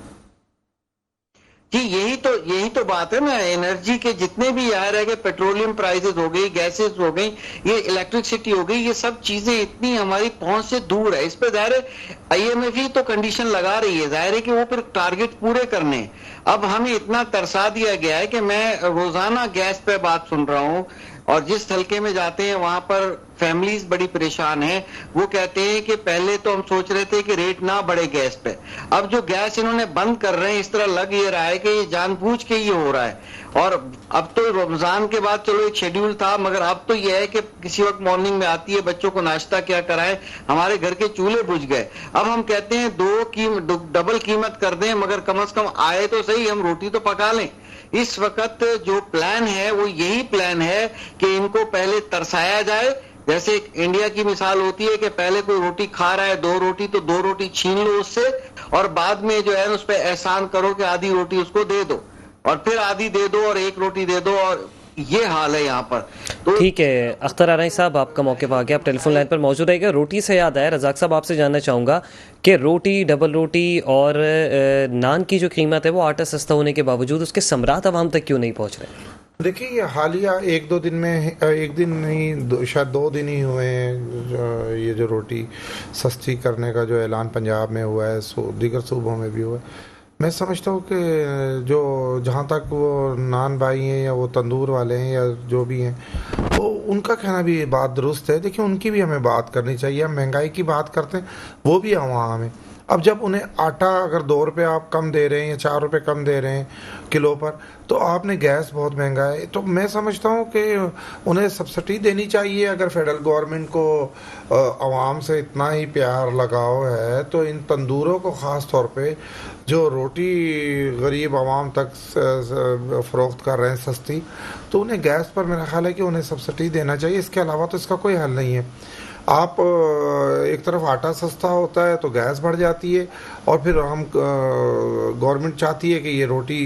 جی یہی تو بات ہے نا, انرجی کے جتنے بھی ظاہر ہے کہ پیٹرولیم پرائزز ہو گئی, گیسز ہو گئی, یہ الیکٹرسٹی ہو گئی, یہ سب چیزیں اتنی ہماری پہنچ سے دور ہے. اس پہ ظاہر ہے IMF ہی تو کنڈیشن لگا رہی ہے, ظاہر ہے کہ وہ پھر ٹارگٹ پورے کرنے. اب ہمیں اتنا ترسا دیا گیا ہے کہ میں روزانہ گیس پہ بات سن رہا ہوں, اور جس حلقے میں جاتے ہیں وہاں پر فیملیز بڑی پریشان ہیں. وہ کہتے ہیں کہ پہلے تو ہم سوچ رہے تھے کہ ریٹ نہ بڑھے گیس پہ, اب جو گیس انہوں نے بند کر رہے ہیں اس طرح لگ یہ رہا ہے کہ یہ جان بوجھ کے یہ ہو رہا ہے. اور اب تو رمضان کے بعد چلو ایک شیڈیول تھا, مگر اب تو یہ ہے کہ کسی وقت مارننگ میں آتی ہے, بچوں کو ناشتہ کیا کرائیں, ہمارے گھر کے چولہے بجھ گئے. اب ہم کہتے ہیں ڈبل قیمت کر دیں, مگر کم از کم آئے تو صحیح, ہم روٹی تو پکا لیں. اس وقت جو پلان ہے وہ یہی پلان ہے کہ ان کو پہلے ترسایا جائے. جیسے انڈیا کی مثال ہوتی ہے کہ پہلے کوئی روٹی کھا رہا ہے 2 روٹی, تو 2 روٹی چھین لو اس سے, اور بعد میں جو ہے اس پہ احسان کرو کہ آدھی روٹی اس کو دے دو, اور پھر آدھی دے دو اور 1 روٹی دے دو, اور یہ حال ہے یہاں پر. تو ٹھیک ہے اختر عرائی صاحب, آپ کا موقع آ گیا, آپ ٹیلی فون لائن پر موجود رہے گا. روٹی سے یاد آیا, رزاق صاحب آپ سے جاننا چاہوں گا کہ روٹی, ڈبل روٹی اور نان کی جو قیمت ہے وہ آٹا سستا ہونے کے باوجود اس کے ثمرات عوام تک کیوں نہیں پہنچ رہے؟ دیکھیے یہ حالیہ 1-2 دن میں, 1 دن نہیں شاید 2 دن ہی ہوئے ہیں یہ جو روٹی سستی کرنے کا جو اعلان پنجاب میں ہوا ہے, دیگر صوبوں میں بھی ہوا ہے. میں سمجھتا ہوں کہ جو جہاں تک وہ نان بھائی ہیں یا وہ تندور والے ہیں یا جو بھی ہیں, وہ ان کا کہنا بھی بات درست ہے. دیکھیں ان کی بھی ہمیں بات کرنی چاہیے. ہم مہنگائی کی بات کرتے ہیں, وہ بھی عوام ہیں. اب جب انہیں آٹا اگر 2 روپے آپ کم دے رہے ہیں یا 4 روپے کم دے رہے ہیں کلو پر, تو آپ نے گیس بہت مہنگا ہے, تو میں سمجھتا ہوں کہ انہیں سبسڈی دینی چاہیے. اگر فیڈرل گورنمنٹ کو عوام سے اتنا ہی پیار لگاؤ ہے تو ان تندوروں کو خاص طور پہ جو روٹی غریب عوام تک فروخت کر رہے ہیں سستی, تو انہیں گیس پر میرا خیال ہے کہ انہیں سبسڈی دینا چاہیے. اس کے علاوہ تو اس کا کوئی حل نہیں ہے. آپ ایک طرف آٹا سستا ہوتا ہے تو گیس بڑھ جاتی ہے, اور پھر ہم گورنمنٹ چاہتی ہے کہ یہ روٹی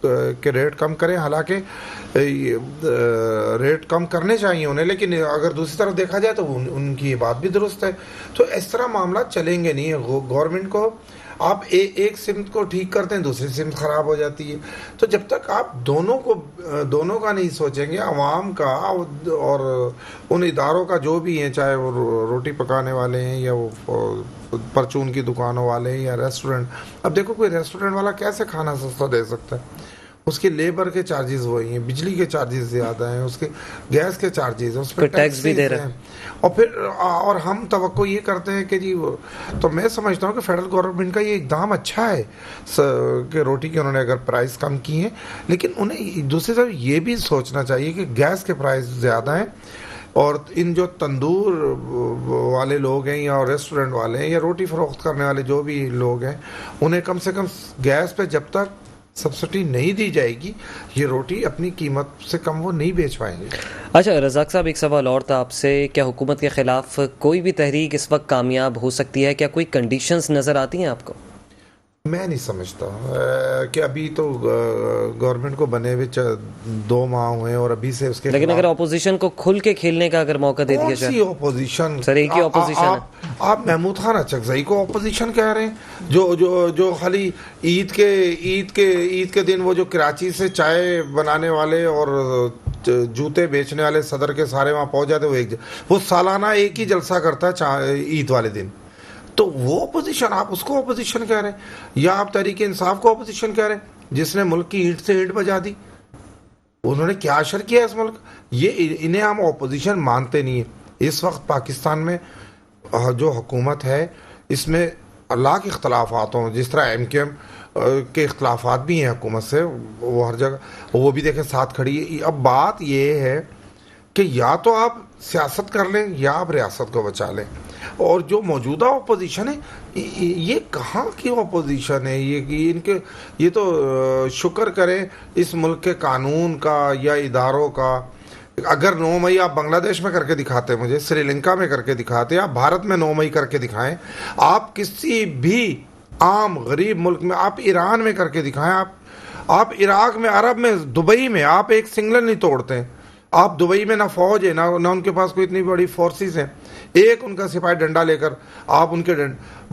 کے ریٹ کم کریں، حالانکہ ریٹ کم کرنے چاہیے انہیں، لیکن اگر دوسری طرف دیکھا جائے تو ان کی یہ بات بھی درست ہے. تو اس طرح معاملات چلیں گے نہیں. گورنمنٹ کو آپ ایک سمت کو ٹھیک کرتے ہیں، دوسری سمت خراب ہو جاتی ہے. تو جب تک آپ دونوں کا نہیں سوچیں گے، عوام کا اور ان اداروں کا جو بھی ہیں، چاہے وہ روٹی پکانے والے ہیں یا وہ پرچون کی دکانوں والے ہیں یا ریسٹورنٹ. اب دیکھو کوئی ریسٹورنٹ والا کیسے کھانا سستا دے سکتا ہے؟ اس کے لیبر کے چارجز وہی ہیں، بجلی کے چارجز زیادہ ہیں، اس کے گیس کے چارجز ہیں، اس پہ ٹیکس بھی دے رہے ہیں. اور ہم توقع یہ کرتے ہیں کہ جی، تو میں سمجھتا ہوں کہ فیڈرل گورنمنٹ کا یہ اقدام اچھا ہے کہ روٹی کے انہوں نے اگر پرائز کم کی ہیں، لیکن انہیں دوسری طرف یہ بھی سوچنا چاہیے کہ گیس کے پرائز زیادہ ہیں، اور ان جو تندور والے لوگ ہیں یا ریسٹورنٹ والے ہیں یا روٹی فروخت کرنے والے جو بھی لوگ ہیں، انہیں کم سے کم گیس پہ جب تک سبسڈی نہیں دی جائے گی، یہ روٹی اپنی قیمت سے کم وہ نہیں بیچ پائیں گے. اچھا رزاق صاحب، ایک سوال اور تھا آپ سے، کیا حکومت کے خلاف کوئی بھی تحریک اس وقت کامیاب ہو سکتی ہے؟ کیا کوئی کنڈیشنز نظر آتی ہیں آپ کو؟ میں نہیں سمجھتا کہ ابھی تو گورنمنٹ کو بنے ہوئے 2 ماہ ہوئے اور ابھی سے اس کے، لیکن اگر اپوزیشن کو کھل کے کھیلنے کا اگر موقع دے دیا جائے. اپوزیشن سر ایک ہی اپوزیشن ہے. آپ محمود خان اچکزئی کو اپوزیشن کہہ رہے ہیں، جو خالی عید کے دن وہ جو کراچی سے چائے بنانے والے اور جوتے بیچنے والے صدر کے سارے وہاں پہنچ جاتے، وہ سالانہ ایک ہی جلسہ کرتا ہے عید والے دن. تو وہ اپوزیشن، آپ اس کو اپوزیشن کہہ رہے ہیں؟ یا آپ تحریک انصاف کو اپوزیشن کہہ رہے ہیں، جس نے ملک کی اینٹ سے اینٹ بجا دی؟ انہوں نے کیا اشر کیا اس ملک؟ انہیں ہم اپوزیشن مانتے نہیں ہیں. اس وقت پاکستان میں جو حکومت ہے، اس میں لاکھ اختلافات ہوں، جس طرح ایم کیو ایم کے اختلافات بھی ہیں حکومت سے، وہ ہر جگہ وہ بھی دیکھیں ساتھ کھڑی ہے. اب بات یہ ہے کہ یا تو آپ سیاست کر لیں یا آپ ریاست کو بچا لیں. اور جو موجودہ اپوزیشن ہے، یہ کہاں کی اپوزیشن ہے؟ یہ تو شکر کریں اس ملک کے قانون کا یا اداروں کا. اگر 9 مئی آپ بنگلہ دیش میں کر کے دکھاتے، مجھے سری لنکا میں کر کے دکھاتے، آپ بھارت میں 9 مئی کر کے دکھائیں، آپ کسی بھی عام غریب ملک میں، آپ ایران میں کر کے دکھائیں، آپ عراق میں، عرب میں، دبئی میں آپ ایک سنگلر نہیں توڑتے ہیں. آپ دبئی میں نہ فوج ہے، نہ ان کے پاس کوئی اتنی بڑی فورسز ہیں، ایک ان کا سپاہی ڈنڈا لے کر آپ ان کے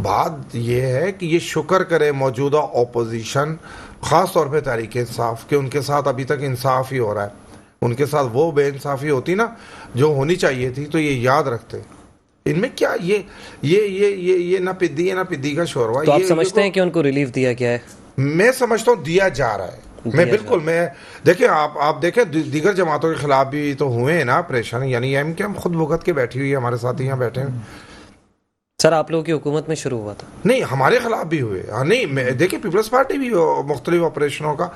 بات یہ ہے کہ یہ شکر کرے موجودہ اپوزیشن، خاص طور پہ تحریک انصاف، کہ ان کے ساتھ ابھی تک انصاف ہی ہو رہا ہے. ان کے ساتھ وہ بے انصافی ہوتی نا جو ہونی چاہیے تھی تو یہ یاد رکھتے. ان میں کیا یہ نہ پدی کا شوروا. تو آپ سمجھتے ہیں کہ ان کو ریلیف دیا گیا ہے؟ میں سمجھتا ہوں دیا جا رہا ہے. میں دیکھیں، آپ دیکھیں دیگر جماعتوں کے خلاف بھی تو ہوئے ہیں نا آپریشن، یعنی ایم کے ہم خود بھگت کے بیٹھی ہوئی ہے، ہمارے ساتھ یہاں بیٹھے ہیں. سر آپ لوگوں کی حکومت میں شروع ہوا تھا؟ نہیں، ہمارے خلاف بھی ہوئے. نہیں، دیکھیں پیپلز پارٹی بھی مختلف آپریشنوں کا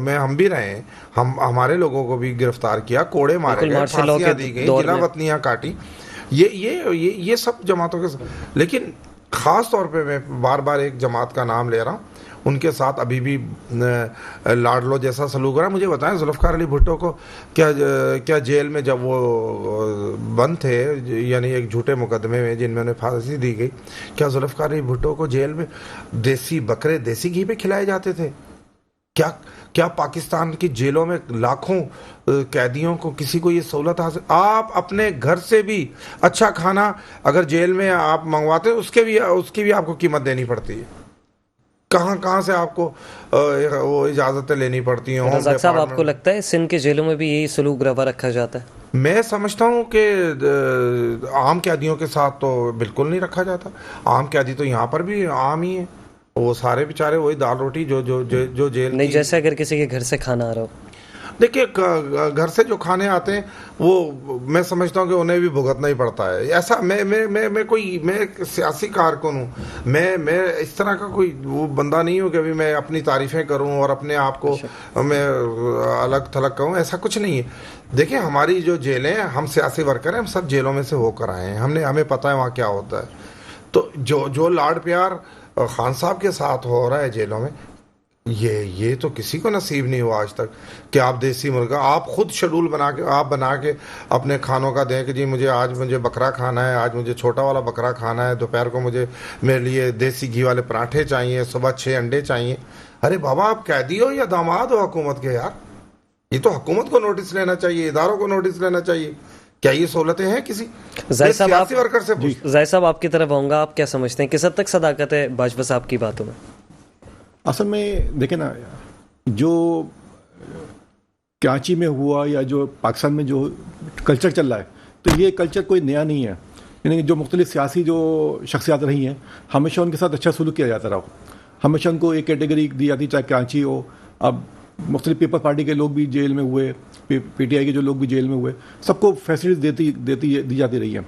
میں ہم بھی رہے ہیں. ہمارے لوگوں کو بھی گرفتار کیا، کوڑے مارے گئے، پھانسیاں دی گئی، جلا وطنیاں کاٹی. یہ سب جماعتوں کے، لیکن خاص طور پہ میں بار بار ایک جماعت کا نام لے رہا ہوں، ان کے ساتھ ابھی بھی لاڈلو جیسا سلوک ہو رہا ہے. مجھے بتائیں ذوالفقار علی بھٹو کو کیا جیل میں جب وہ بند تھے، یعنی ایک جھوٹے مقدمے میں جن میں انہیں پھانسی دی گئی، کیا ذوالفقار علی بھٹو کو جیل میں دیسی بکرے دیسی گھی پہ کھلائے جاتے تھے؟ کیا پاکستان کی جیلوں میں لاکھوں قیدیوں کو کسی کو یہ سہولت حاصل؟ آپ اپنے گھر سے بھی اچھا کھانا اگر جیل میں آپ منگواتے اس کی بھی آپ کو قیمت دینی پڑتی ہے. کہاں سے آپ کو وہ اجازتیں لینی پڑتی ہیں. رزاق صاحب، آپ کو لگتا ہے سندھ کے جیلوں میں بھی یہی سلوک روا رکھا جاتا ہے؟ میں سمجھتا ہوں کہ عام قیدیوں کے ساتھ تو بالکل نہیں رکھا جاتا. عام قیدی تو یہاں پر بھی عام ہی ہیں، وہ سارے بیچارے وہی دال روٹی جو جیل نہیں، جیسے اگر کسی کے گھر سے کھانا آ رہا ہو. دیکھیے گھر سے جو کھانے آتے ہیں وہ میں سمجھتا ہوں کہ انہیں بھی بھگتنا ہی پڑتا ہے. ایسا میں سیاسی کارکن ہوں، میں اس طرح کا کوئی وہ بندہ نہیں ہوں کہ ابھی میں اپنی تعریفیں کروں اور اپنے آپ کو میں الگ تھلگ کہوں. ایسا کچھ نہیں ہے. دیکھیں ہماری جو جیلیں ہیں، ہم سیاسی ورکر ہیں، ہم سب جیلوں میں سے ہو کر آئے ہیں، ہمیں پتہ ہے وہاں کیا ہوتا ہے. تو جو لاڈ پیار خان صاحب کے ساتھ ہو رہا ہے جیلوں میں، یہ تو کسی کو نصیب نہیں ہوا آج تک کہ آپ دیسی مرغا، آپ خود شیڈول بنا کے اپنے کھانوں کا دیں کہ جی مجھے بکرا کھانا ہے، آج مجھے چھوٹا والا بکرا کھانا ہے، دوپہر کو میرے لیے دیسی گھی والے پراٹھے چاہیے، صبح 6 انڈے چاہیے. ارے بابا آپ قیدی ہو یا داماد ہو حکومت کے یار؟ یہ تو حکومت کو نوٹس لینا چاہیے, اداروں کو نوٹس لینا چاہیے. کیا یہ سہولتیں ہیں کسی ظاہر صاحب سیاسی ورکر سے پوچھ. ظاہر صاحب آپ کی طرف آؤں گا, آپ کیا سمجھتے ہیں کس حد تک صداقت ہے باجوہ صاحب کی باتوں میں؟ اصل میں دیکھیں نا, جو کراچی میں ہوا یا جو پاکستان میں جو کلچر چل رہا ہے, تو یہ کلچر کوئی نیا نہیں ہے. یعنی جو مختلف سیاسی جو شخصیات رہی ہیں, ہمیشہ ان کے ساتھ اچھا سلوک کیا جاتا رہا. ہمیشہ ان کو ایک کیٹیگری دی جاتی, چاہے کراچی ہو. اب مختلف پیپلز پارٹی کے لوگ بھی جیل میں ہوئے, پی ٹی آئی کے جو لوگ بھی جیل میں ہوئے, سب کو فیسلٹیز دی جاتی رہی ہیں.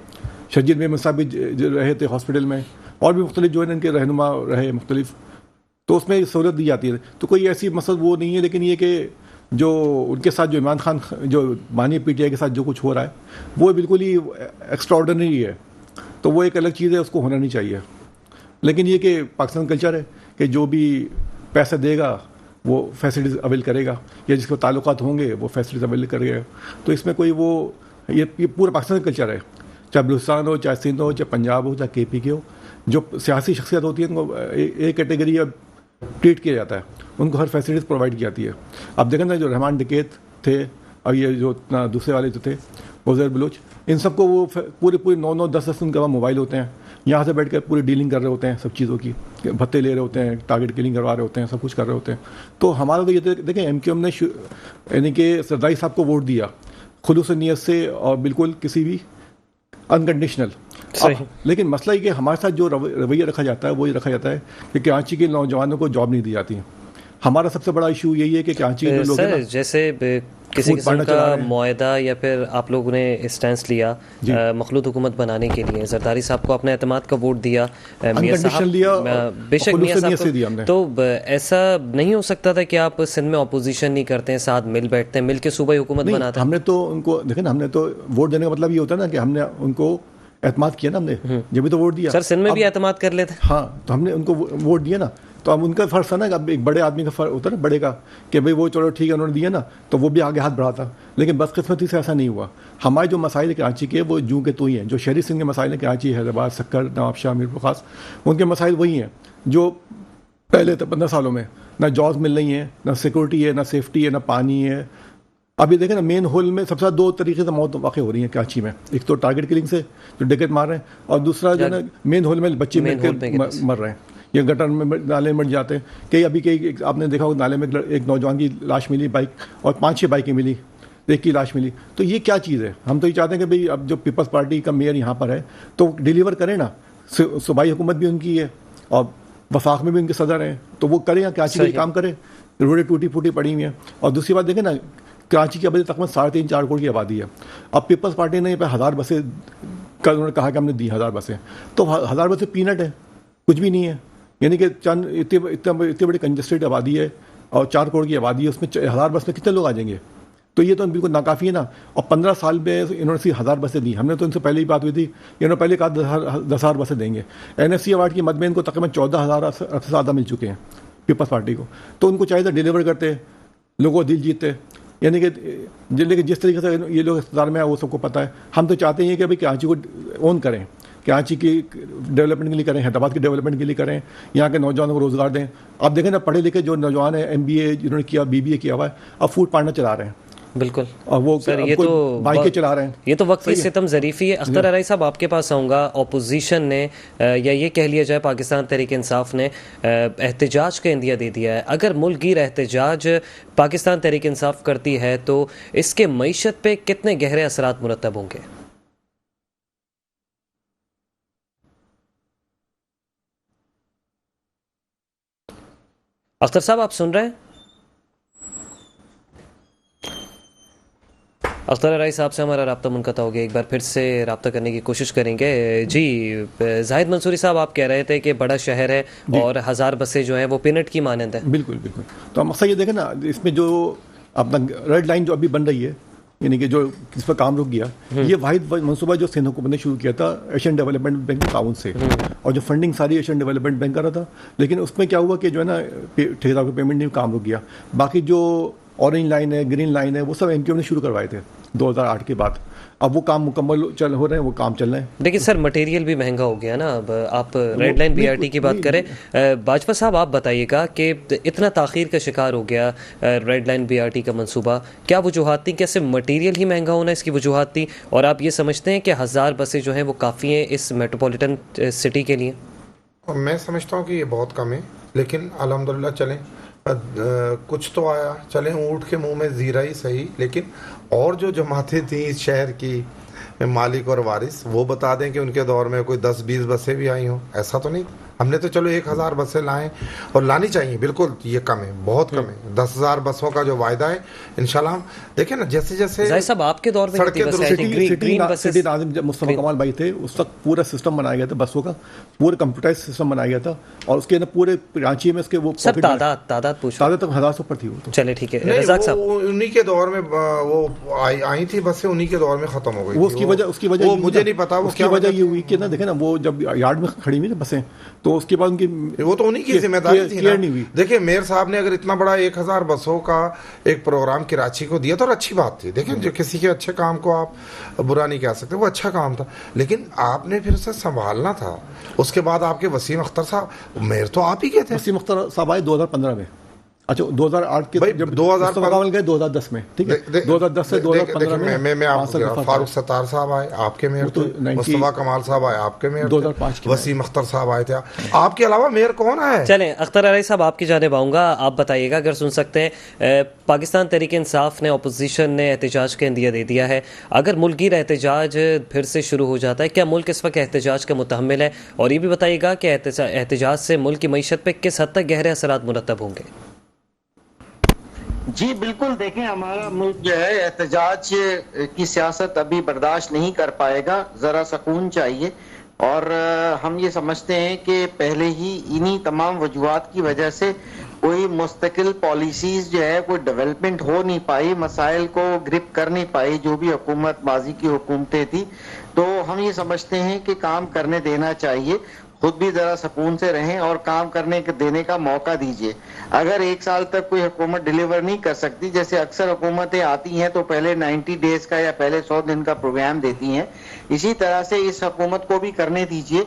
شرجیل میں صاحب بھی رہے تھے ہاسپٹل میں, اور بھی مختلف جو ہے ان کے رہنما رہے مختلف, تو اس میں سہولت دی جاتی ہے. تو کوئی ایسی مسئلہ وہ نہیں ہے. لیکن یہ کہ جو ان کے ساتھ جو عمران خان جو بانی پی ٹی آئی کے ساتھ جو کچھ ہو رہا ہے, وہ بالکل ہی ایکسٹرا آرڈنری ہے. تو وہ ایک الگ چیز ہے, اس کو ہونا نہیں چاہیے. لیکن یہ کہ پاکستان کلچر ہے کہ جو بھی پیسہ دے گا وہ فیسلٹیز اویل کرے گا, یا جس کے تعلقات ہوں گے وہ فیسلٹیز اویل کرے گا. تو اس میں کوئی وہ یہ پورا پاکستان کا کلچر ہے, چاہے بلوچستان ہو, چاہے سندھ ہو, چاہے پنجاب ہو, چاہے کے پی کے ہو. جو سیاسی شخصیت ہوتی ہے ان کو ایک کیٹیگری ٹریٹ کیا جاتا ہے, ان کو ہر فیسلٹیز پرووائڈ کی جاتی ہے. اب دیکھیں نا جو رحمان ڈکیت تھے, اور یہ جو دوسرے والے جو تھے عزیر بلوچ, ان سب کو وہ پورے 9 10 ان کے وہاں موبائل ہوتے ہیں, یہاں سے بیٹھ کر پوری ڈیلنگ کر رہے ہوتے ہیں سب چیزوں کی, بھتے لے رہے ہوتے ہیں, ٹارگیٹ کلنگ کروا رہے ہوتے ہیں, سب کچھ کر رہے ہوتے ہیں. تو ہمارا تو یہ دیکھیں ایم کیو ایم نے یعنی کہ سرداری صاحب کو ووٹ دیا خلوص نیت سے اور بالکل کسی بھی انکنڈیشنل. لیکن مسئلہ یہ کہ ہمارے ساتھ جو رویہ رکھا جاتا ہے وہ یہ رکھا جاتا ہے کہ کراچی کے نوجوانوں کو جاب نہیں دی جاتی. ہمارا سب سے بڑا ایشو یہی ہے کہ کراچی کے جو لوگ ہیں, جیسے کسی قسم کا معاہدہ یا پھر آپ لوگوں نے اسٹینس لیا مخلوط حکومت بنانے کے لیے, زرداری صاحب کو اپنے اعتماد کا ووٹ دیا, میاں صاحب بے شک میاں صاحب کو, تو ایسا نہیں ہو سکتا تھا کہ آپ سندھ میں اپوزیشن نہیں کرتے ہیں, ساتھ مل بیٹھتے ہیں, مل کے صوبائی حکومت بناتے ہیں؟ ہم نے تو ان کو دیکھیں نا, ہم نے تو ووٹ دینے کا مطلب یہ ہوتا ہے نا کہ ہم نے ان کو اعتماد کیا نا, ہم نے جب بھی تو ووٹ دیا. سر سندھ میں بھی اعتماد کر لیتے. ہاں, تو ہم نے ان کو ووٹ دیا نا, تو اب ان کا فرض تھا نا کہ اب ایک بڑے آدمی کا فرض ہوتا ہے نا, بڑے کا, کہ بھائی وہ چلو ٹھیک ہے انہوں نے دیا نا, تو وہ بھی آگے ہاتھ بڑھاتا. لیکن بدقسمتی سے ایسا نہیں ہوا. ہمارے جو مسائل کراچی کے وہ جوں کے تو ہی ہیں. جو شہری سندھ کے مسائل ہیں کراچی, حیدرآباد, سکر, نواب شاہ, میرپور خاص, ان کے مسائل وہی ہیں جو پہلے تھے 15 سالوں میں. نہ جابس مل رہی ہیں, نہ سیکورٹی ہے, نہ سیفٹی ہے, نہ پانی ہے. ابھی دیکھیں نا, مین ہول میں سب سے 2 طریقے سے موت واقع ہو رہی ہیں کراچی میں. ایک تو ٹارگیٹ کلنگ سے جو ڈکیٹ مار رہے ہیں, اور دوسرا جو ہے نا مین ہول میں بچے مر رہے ہیں, یا گٹر میں نالے مر جاتے ہیں. کئی ابھی کئی آپ نے دیکھا نالے میں ایک نوجوان کی لاش ملی بائک, اور 5-6 بائکیں ملی, ایک کی لاش ملی. تو یہ کیا چیز ہے؟ ہم تو یہ چاہتے ہیں کہ بھئی اب جو پیپلز پارٹی کا میئر یہاں پر ہے تو ڈیلیور کریں نا. صوبائی حکومت بھی ان کی ہے اور وفاق میں بھی ان کے صدر ہیں, تو وہ کریں, کراچی کے کام کریں. روڈیں ٹوٹی پھوٹی پڑی ہوئی ہیں. اور دوسری بات دیکھیں نا, کراچی کی آبادی تقریباً 3.5-4 کروڑ کی آبادی ہے. اب پیپلز پارٹی نے 1000 بسیں, کل انہوں نے کہا کہ ہم نے دی 1000 بسیں, تو 1000 بسیں پینٹ ہے, کچھ بھی نہیں ہے. یعنی کہ چند اتنی بڑی کنجسٹڈ آبادی ہے اور 4 کروڑ کی آبادی ہے, اس میں 1000 بس میں کتنے لوگ آ جائیں گے؟ تو یہ تو بالکل ناکافی ہے نا. اور 15 سال میں انہوں نے 1000 بسیں دی. ہم نے تو ان سے پہلے ہی بات ہوئی تھی, انہوں نے پہلے کہا 10,000 بسیں دیں گے. این ایف سی ایوارڈ کی مد میں ان کو تقریباً 14,000 سے زیادہ مل چکے ہیں پیپلز پارٹی کو. تو ان کو چاہیے تھا ڈیلیور کرتے, لوگوں کو دل جیتتے. یعنی کہ جس طریقے سے یہ لوگ اقتدار میں آئے وہ سب کو پتہ ہے. ہم تو چاہتے ہیں کہ بھائی کراچی کو اون کریں, کراچی کی ڈیولپمنٹ کے لیے کریں, حیدرآباد کی ڈیولپمنٹ کے لیے کریں, یہاں کے نوجوانوں کو روزگار دیں. آپ دیکھیں نا, پڑھے لکھے جو نوجوان ہیں, MBA جنہوں نے کیا, BBA کیا ہوا ہے, اب فوڈ پارٹنر چلا رہے ہیں. بالکل, اور وہ یہ تو بائکیں چلا رہے ہیں. یہ تو وقت کی ستم ظریفی ہے. اختر ارائی صاحب آپ کے پاس آؤں گا. اپوزیشن نے یا یہ کہہ لیا جائے پاکستان تحریک انصاف نے احتجاج کا عندیہ دے دیا ہے. اگر ملک گیر احتجاج پاکستان تحریک انصاف کرتی ہے تو اس کے معیشت پہ کتنے گہرے اثرات مرتب ہوں گے؟ اختر صاحب آپ سن رہے ہیں؟ اختر ارائی صاحب سے ہمارا رابطہ منقطع ہو گیا. ایک بار پھر سے رابطہ کرنے کی کوشش کریں گے. جی زاہد منصوری صاحب, آپ کہہ رہے تھے کہ بڑا شہر ہے اور 1000 بسیں جو ہیں وہ پینٹ کی مانند ہیں. بالکل بالکل. تو مقصد یہ دیکھیں نا, اس میں جو اپنا ریڈ لائن جو ابھی بن رہی ہے, یعنی کہ جو اس پر کام رک گیا, یہ واحد منصوبہ جو سندھ حکومت نے شروع کیا تھا ایشین ڈیولپمنٹ بینک کے تعاون سے, اور جو فنڈنگ ساری ایشین ڈیولپمنٹ بینک کر رہا تھا. لیکن اس میں کیا ہوا کہ جو ہے نا ٹھیکیدار کو پیمنٹ نہیں, کام رک گیا. باقی جو اورنج لائن ہے, گرین لائن ہے, وہ سب MQM نے شروع کروائے تھے 2008 کے بعد. اب وہ کام مکمل ہو رہے ہیں، وہ کام چل رہے ہیں. لیکن سر مٹیریل بھی مہنگا ہو گیا نا. اب آپ red line B R T کی بات کریں، باجوہ صاحب آپ بتائیے گا کہ اتنا تاخیر کا شکار ہو گیا red line B R T کا منصوبہ، کیا وجوہات تھیں؟ کیا صرف مٹیریل ہی مہنگا ہونا اس کی وجوہات تھی، اور آپ یہ سمجھتے ہیں کہ 1000 بسیں جو ہیں وہ کافی ہیں اس میٹروپولیٹن سٹی کے لیے؟ میں سمجھتا ہوں کہ یہ بہت کم ہے، لیکن الحمدللہ چلیں کچھ تو آیا. چلیں اونٹ کے منہ میں زیرہ ہی صحیح، لیکن اور جو جماعتیں تھیں اس شہر کی مالک اور وارث، وہ بتا دیں کہ ان کے دور میں کوئی 10-20 بسیں بھی آئی ہوں. ایسا تو نہیں. ہم نے تو چلو 1000 بسیں لائیں اور لانی چاہیے، بالکل یہ کم ہے، بہت کم ہے. 10,000 بسوں کا جو وعدہ ہے انشاءاللہ ہم دیکھیں نا، جیسے جیسے ظاہر صاحب آپ کے دور میں کتنی بسیں آئی تھیں؟ گرین بسیں. سٹی ناظم جب مصطفیٰ کمال بھائی تھے اس وقت پورا سسٹم بنایا گیا تھا بسوں کا، پورے کمپیوٹرائز سسٹم بنایا گیا تھا، اور اس کے پورے رانچی میں اس کے وہ سب تعداد پوچھو. تعداد تک 1000 سے اوپر تھی. وہ تو چلے ٹھیک ہے. نہیں، رزاق صاحب وہ انہی کے دور میں وہ آئی تھی بسیں، انہی کے دور میں ختم ہو گئی. وہ اس کی وجہ وہ مجھے نہیں پتا اس کی وجہ یہ ہوئی کہ نا دیکھیں نا، وہ جب یارڈ میں کھڑی ہوئی نا بسیں، تو اس کے بعد ان کی وہ تو انہی کی ذمہ داری تھی نا. نہیں ہوئی. دیکھیں میئر صاحب نے اگر اتنا بڑا 1000 بسوں کا ایک پروگرام کراچی کو دیا تو اور اچھی بات تھی. دیکھیں جو کسی کے اچھے کام کو آپ برا نہیں کہہ سکتے، وہ اچھا کام تھا، لیکن آپ نے پھر اسے سنبھالنا تھا. اس کے بعد آپ کے وسیم اختر صاحب میئر تو آپ ہی کے تھے. وسیم اختر صاحب آئے 2015 میں. اچھا 2008 کے جب 2015 گئے 2010 میں، ٹھیک ہے. 2010 سے 2015 میں آپ فاروق ستار صاحب آئے آپ کے میئر تھے، مصطفیٰ کمال صاحب آئے آپ کے میئر، 2005 کے وسیم اختر صاحب آئے تھے. آپ کے علاوہ میئر کون ہے؟ چلیں اختر علی صاحب آپ کی جانب آؤں گا. آپ بتائیے گا اگر سن سکتے ہیں، پاکستان تحریک انصاف نے، اپوزیشن نے احتجاج کا عندیہ دے دیا ہے. اگر ملک گیر احتجاج پھر سے شروع ہو جاتا ہے، کیا ملک اس وقت احتجاج کا متحمل ہے؟ اور یہ بھی بتائیے گا کہ احتجاج سے ملک کی معیشت پہ کس حد تک گہرے اثرات مرتب ہوں گے؟ جی بالکل، دیکھیں ہمارا ملک جو ہے احتجاج کی سیاست ابھی برداشت نہیں کر پائے گا. ذرا سکون چاہیے، اور ہم یہ سمجھتے ہیں کہ پہلے ہی انہی تمام وجوہات کی وجہ سے کوئی مستقل پالیسیز جو ہے کوئی ڈیولپمنٹ ہو نہیں پائی، مسائل کو گرپ کر نہیں پائی جو بھی حکومت ماضی کی حکومتیں تھی. تو ہم یہ سمجھتے ہیں کہ کام کرنے دینا چاہیے، خود بھی ذرا سکون سے رہیں اور کام کرنے دینے کا موقع دیجیے. اگر 1 سال تک کوئی حکومت ڈیلیور نہیں کر سکتی، جیسے اکثر حکومتیں آتی ہیں تو پہلے 90 ڈیز کا یا پہلے 100 دن کا پروگرام دیتی ہیں، اسی طرح سے اس حکومت کو بھی کرنے دیجیے،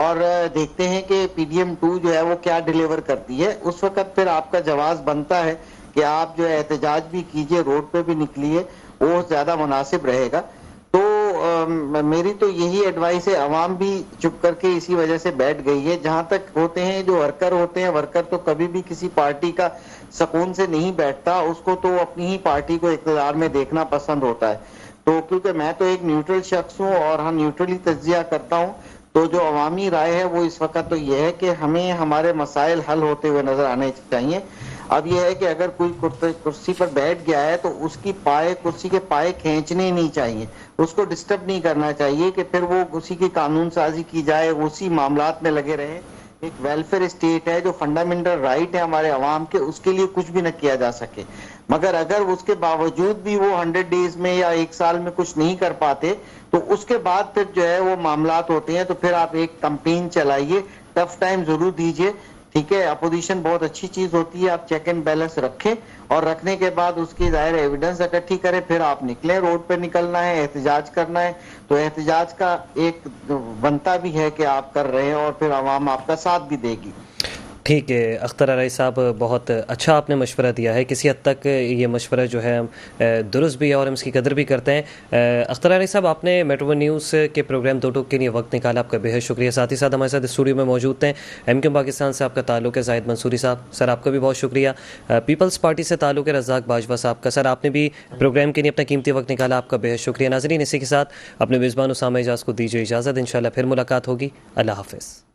اور دیکھتے ہیں کہ پی ڈی ایم 2 جو ہے وہ کیا ڈیلیور کرتی ہے. اس وقت پھر آپ کا جواز بنتا ہے کہ آپ جو ہے احتجاج بھی کیجیے، روڈ پہ بھی نکلیے، وہ زیادہ مناسب رہے گا. تو میری تو یہی ایڈوائس ہے. عوام بھی چپ کر کے اسی وجہ سے بیٹھ گئی ہے. جہاں تک ہوتے ہیں جو ورکر ہوتے ہیں، ورکر تو کبھی بھی کسی پارٹی کا سکون سے نہیں بیٹھتا، اس کو تو اپنی ہی پارٹی کو اقتدار میں دیکھنا پسند ہوتا ہے. تو کیونکہ میں تو ایک نیوٹرل شخص ہوں اور ہم نیوٹرلی تجزیہ کرتا ہوں، تو جو عوامی رائے ہے وہ اس وقت تو یہ ہے کہ ہمیں ہمارے مسائل حل ہوتے ہوئے نظر آنے چاہیے. اب یہ ہے کہ اگر کوئی کرسی پر بیٹھ گیا ہے تو اس کی کرسی کے پائے کھینچنے نہیں چاہیے، اس کو ڈسٹرب نہیں کرنا چاہیے کہ پھر وہ اسی کی قانون سازی کی جائے، اسی معاملات میں لگے رہے. ایک ویلفیئر اسٹیٹ ہے، جو فنڈامنٹل رائٹ ہے ہمارے عوام کے، اس کے لیے کچھ بھی نہ کیا جا سکے. مگر اگر اس کے باوجود بھی وہ 100 ڈیز میں یا 1 سال میں کچھ نہیں کر پاتے، تو اس کے بعد پھر جو ہے وہ معاملات ہوتے ہیں. تو پھر آپ ایک کمپین چلائیے، ٹف ٹائم ضرور دیجیے. ٹھیک ہے، اپوزیشن بہت اچھی چیز ہوتی ہے، آپ چیک اینڈ بیلنس رکھیں، اور رکھنے کے بعد اس کی ظاہر ایویڈنس اکٹھی کریں، پھر آپ نکلیں. روڈ پہ نکلنا ہے، احتجاج کرنا ہے، تو احتجاج کا ایک بنتا بھی ہے کہ آپ کر رہے ہیں، اور پھر عوام آپ کا ساتھ بھی دے گی. ٹھیک ہے اختر علی صاحب، بہت اچھا آپ نے مشورہ دیا ہے. کسی حد تک یہ مشورہ جو ہے درست بھی ہے اور ہم اس کی قدر بھی کرتے ہیں. اختر علی صاحب، آپ نے میٹرو ون نیوز کے پروگرام 2 ٹوک کے لیے وقت نکالا، آپ کا بے حد شکریہ. ساتھ ہی ساتھ ہمارے ساتھ اسٹوڈیو میں موجود ہیں ایم کیو پاکستان سے آپ کا تعلق ہے زاہد منصوری صاحب، سر آپ کا بھی بہت شکریہ. پیپلز پارٹی سے تعلق ہے رزاق باجوہ صاحب کا، سر آپ نے بھی پروگرام کے لیے اپنا قیمتی وقت نکالا، آپ کا بے حد شکریہ. ناظرین، اسی کے ساتھ اپنے میزبان اسامہ اعجاز کو دیجیے اجازت، انشاءاللہ پھر ملاقات ہوگی. اللہ حافظ.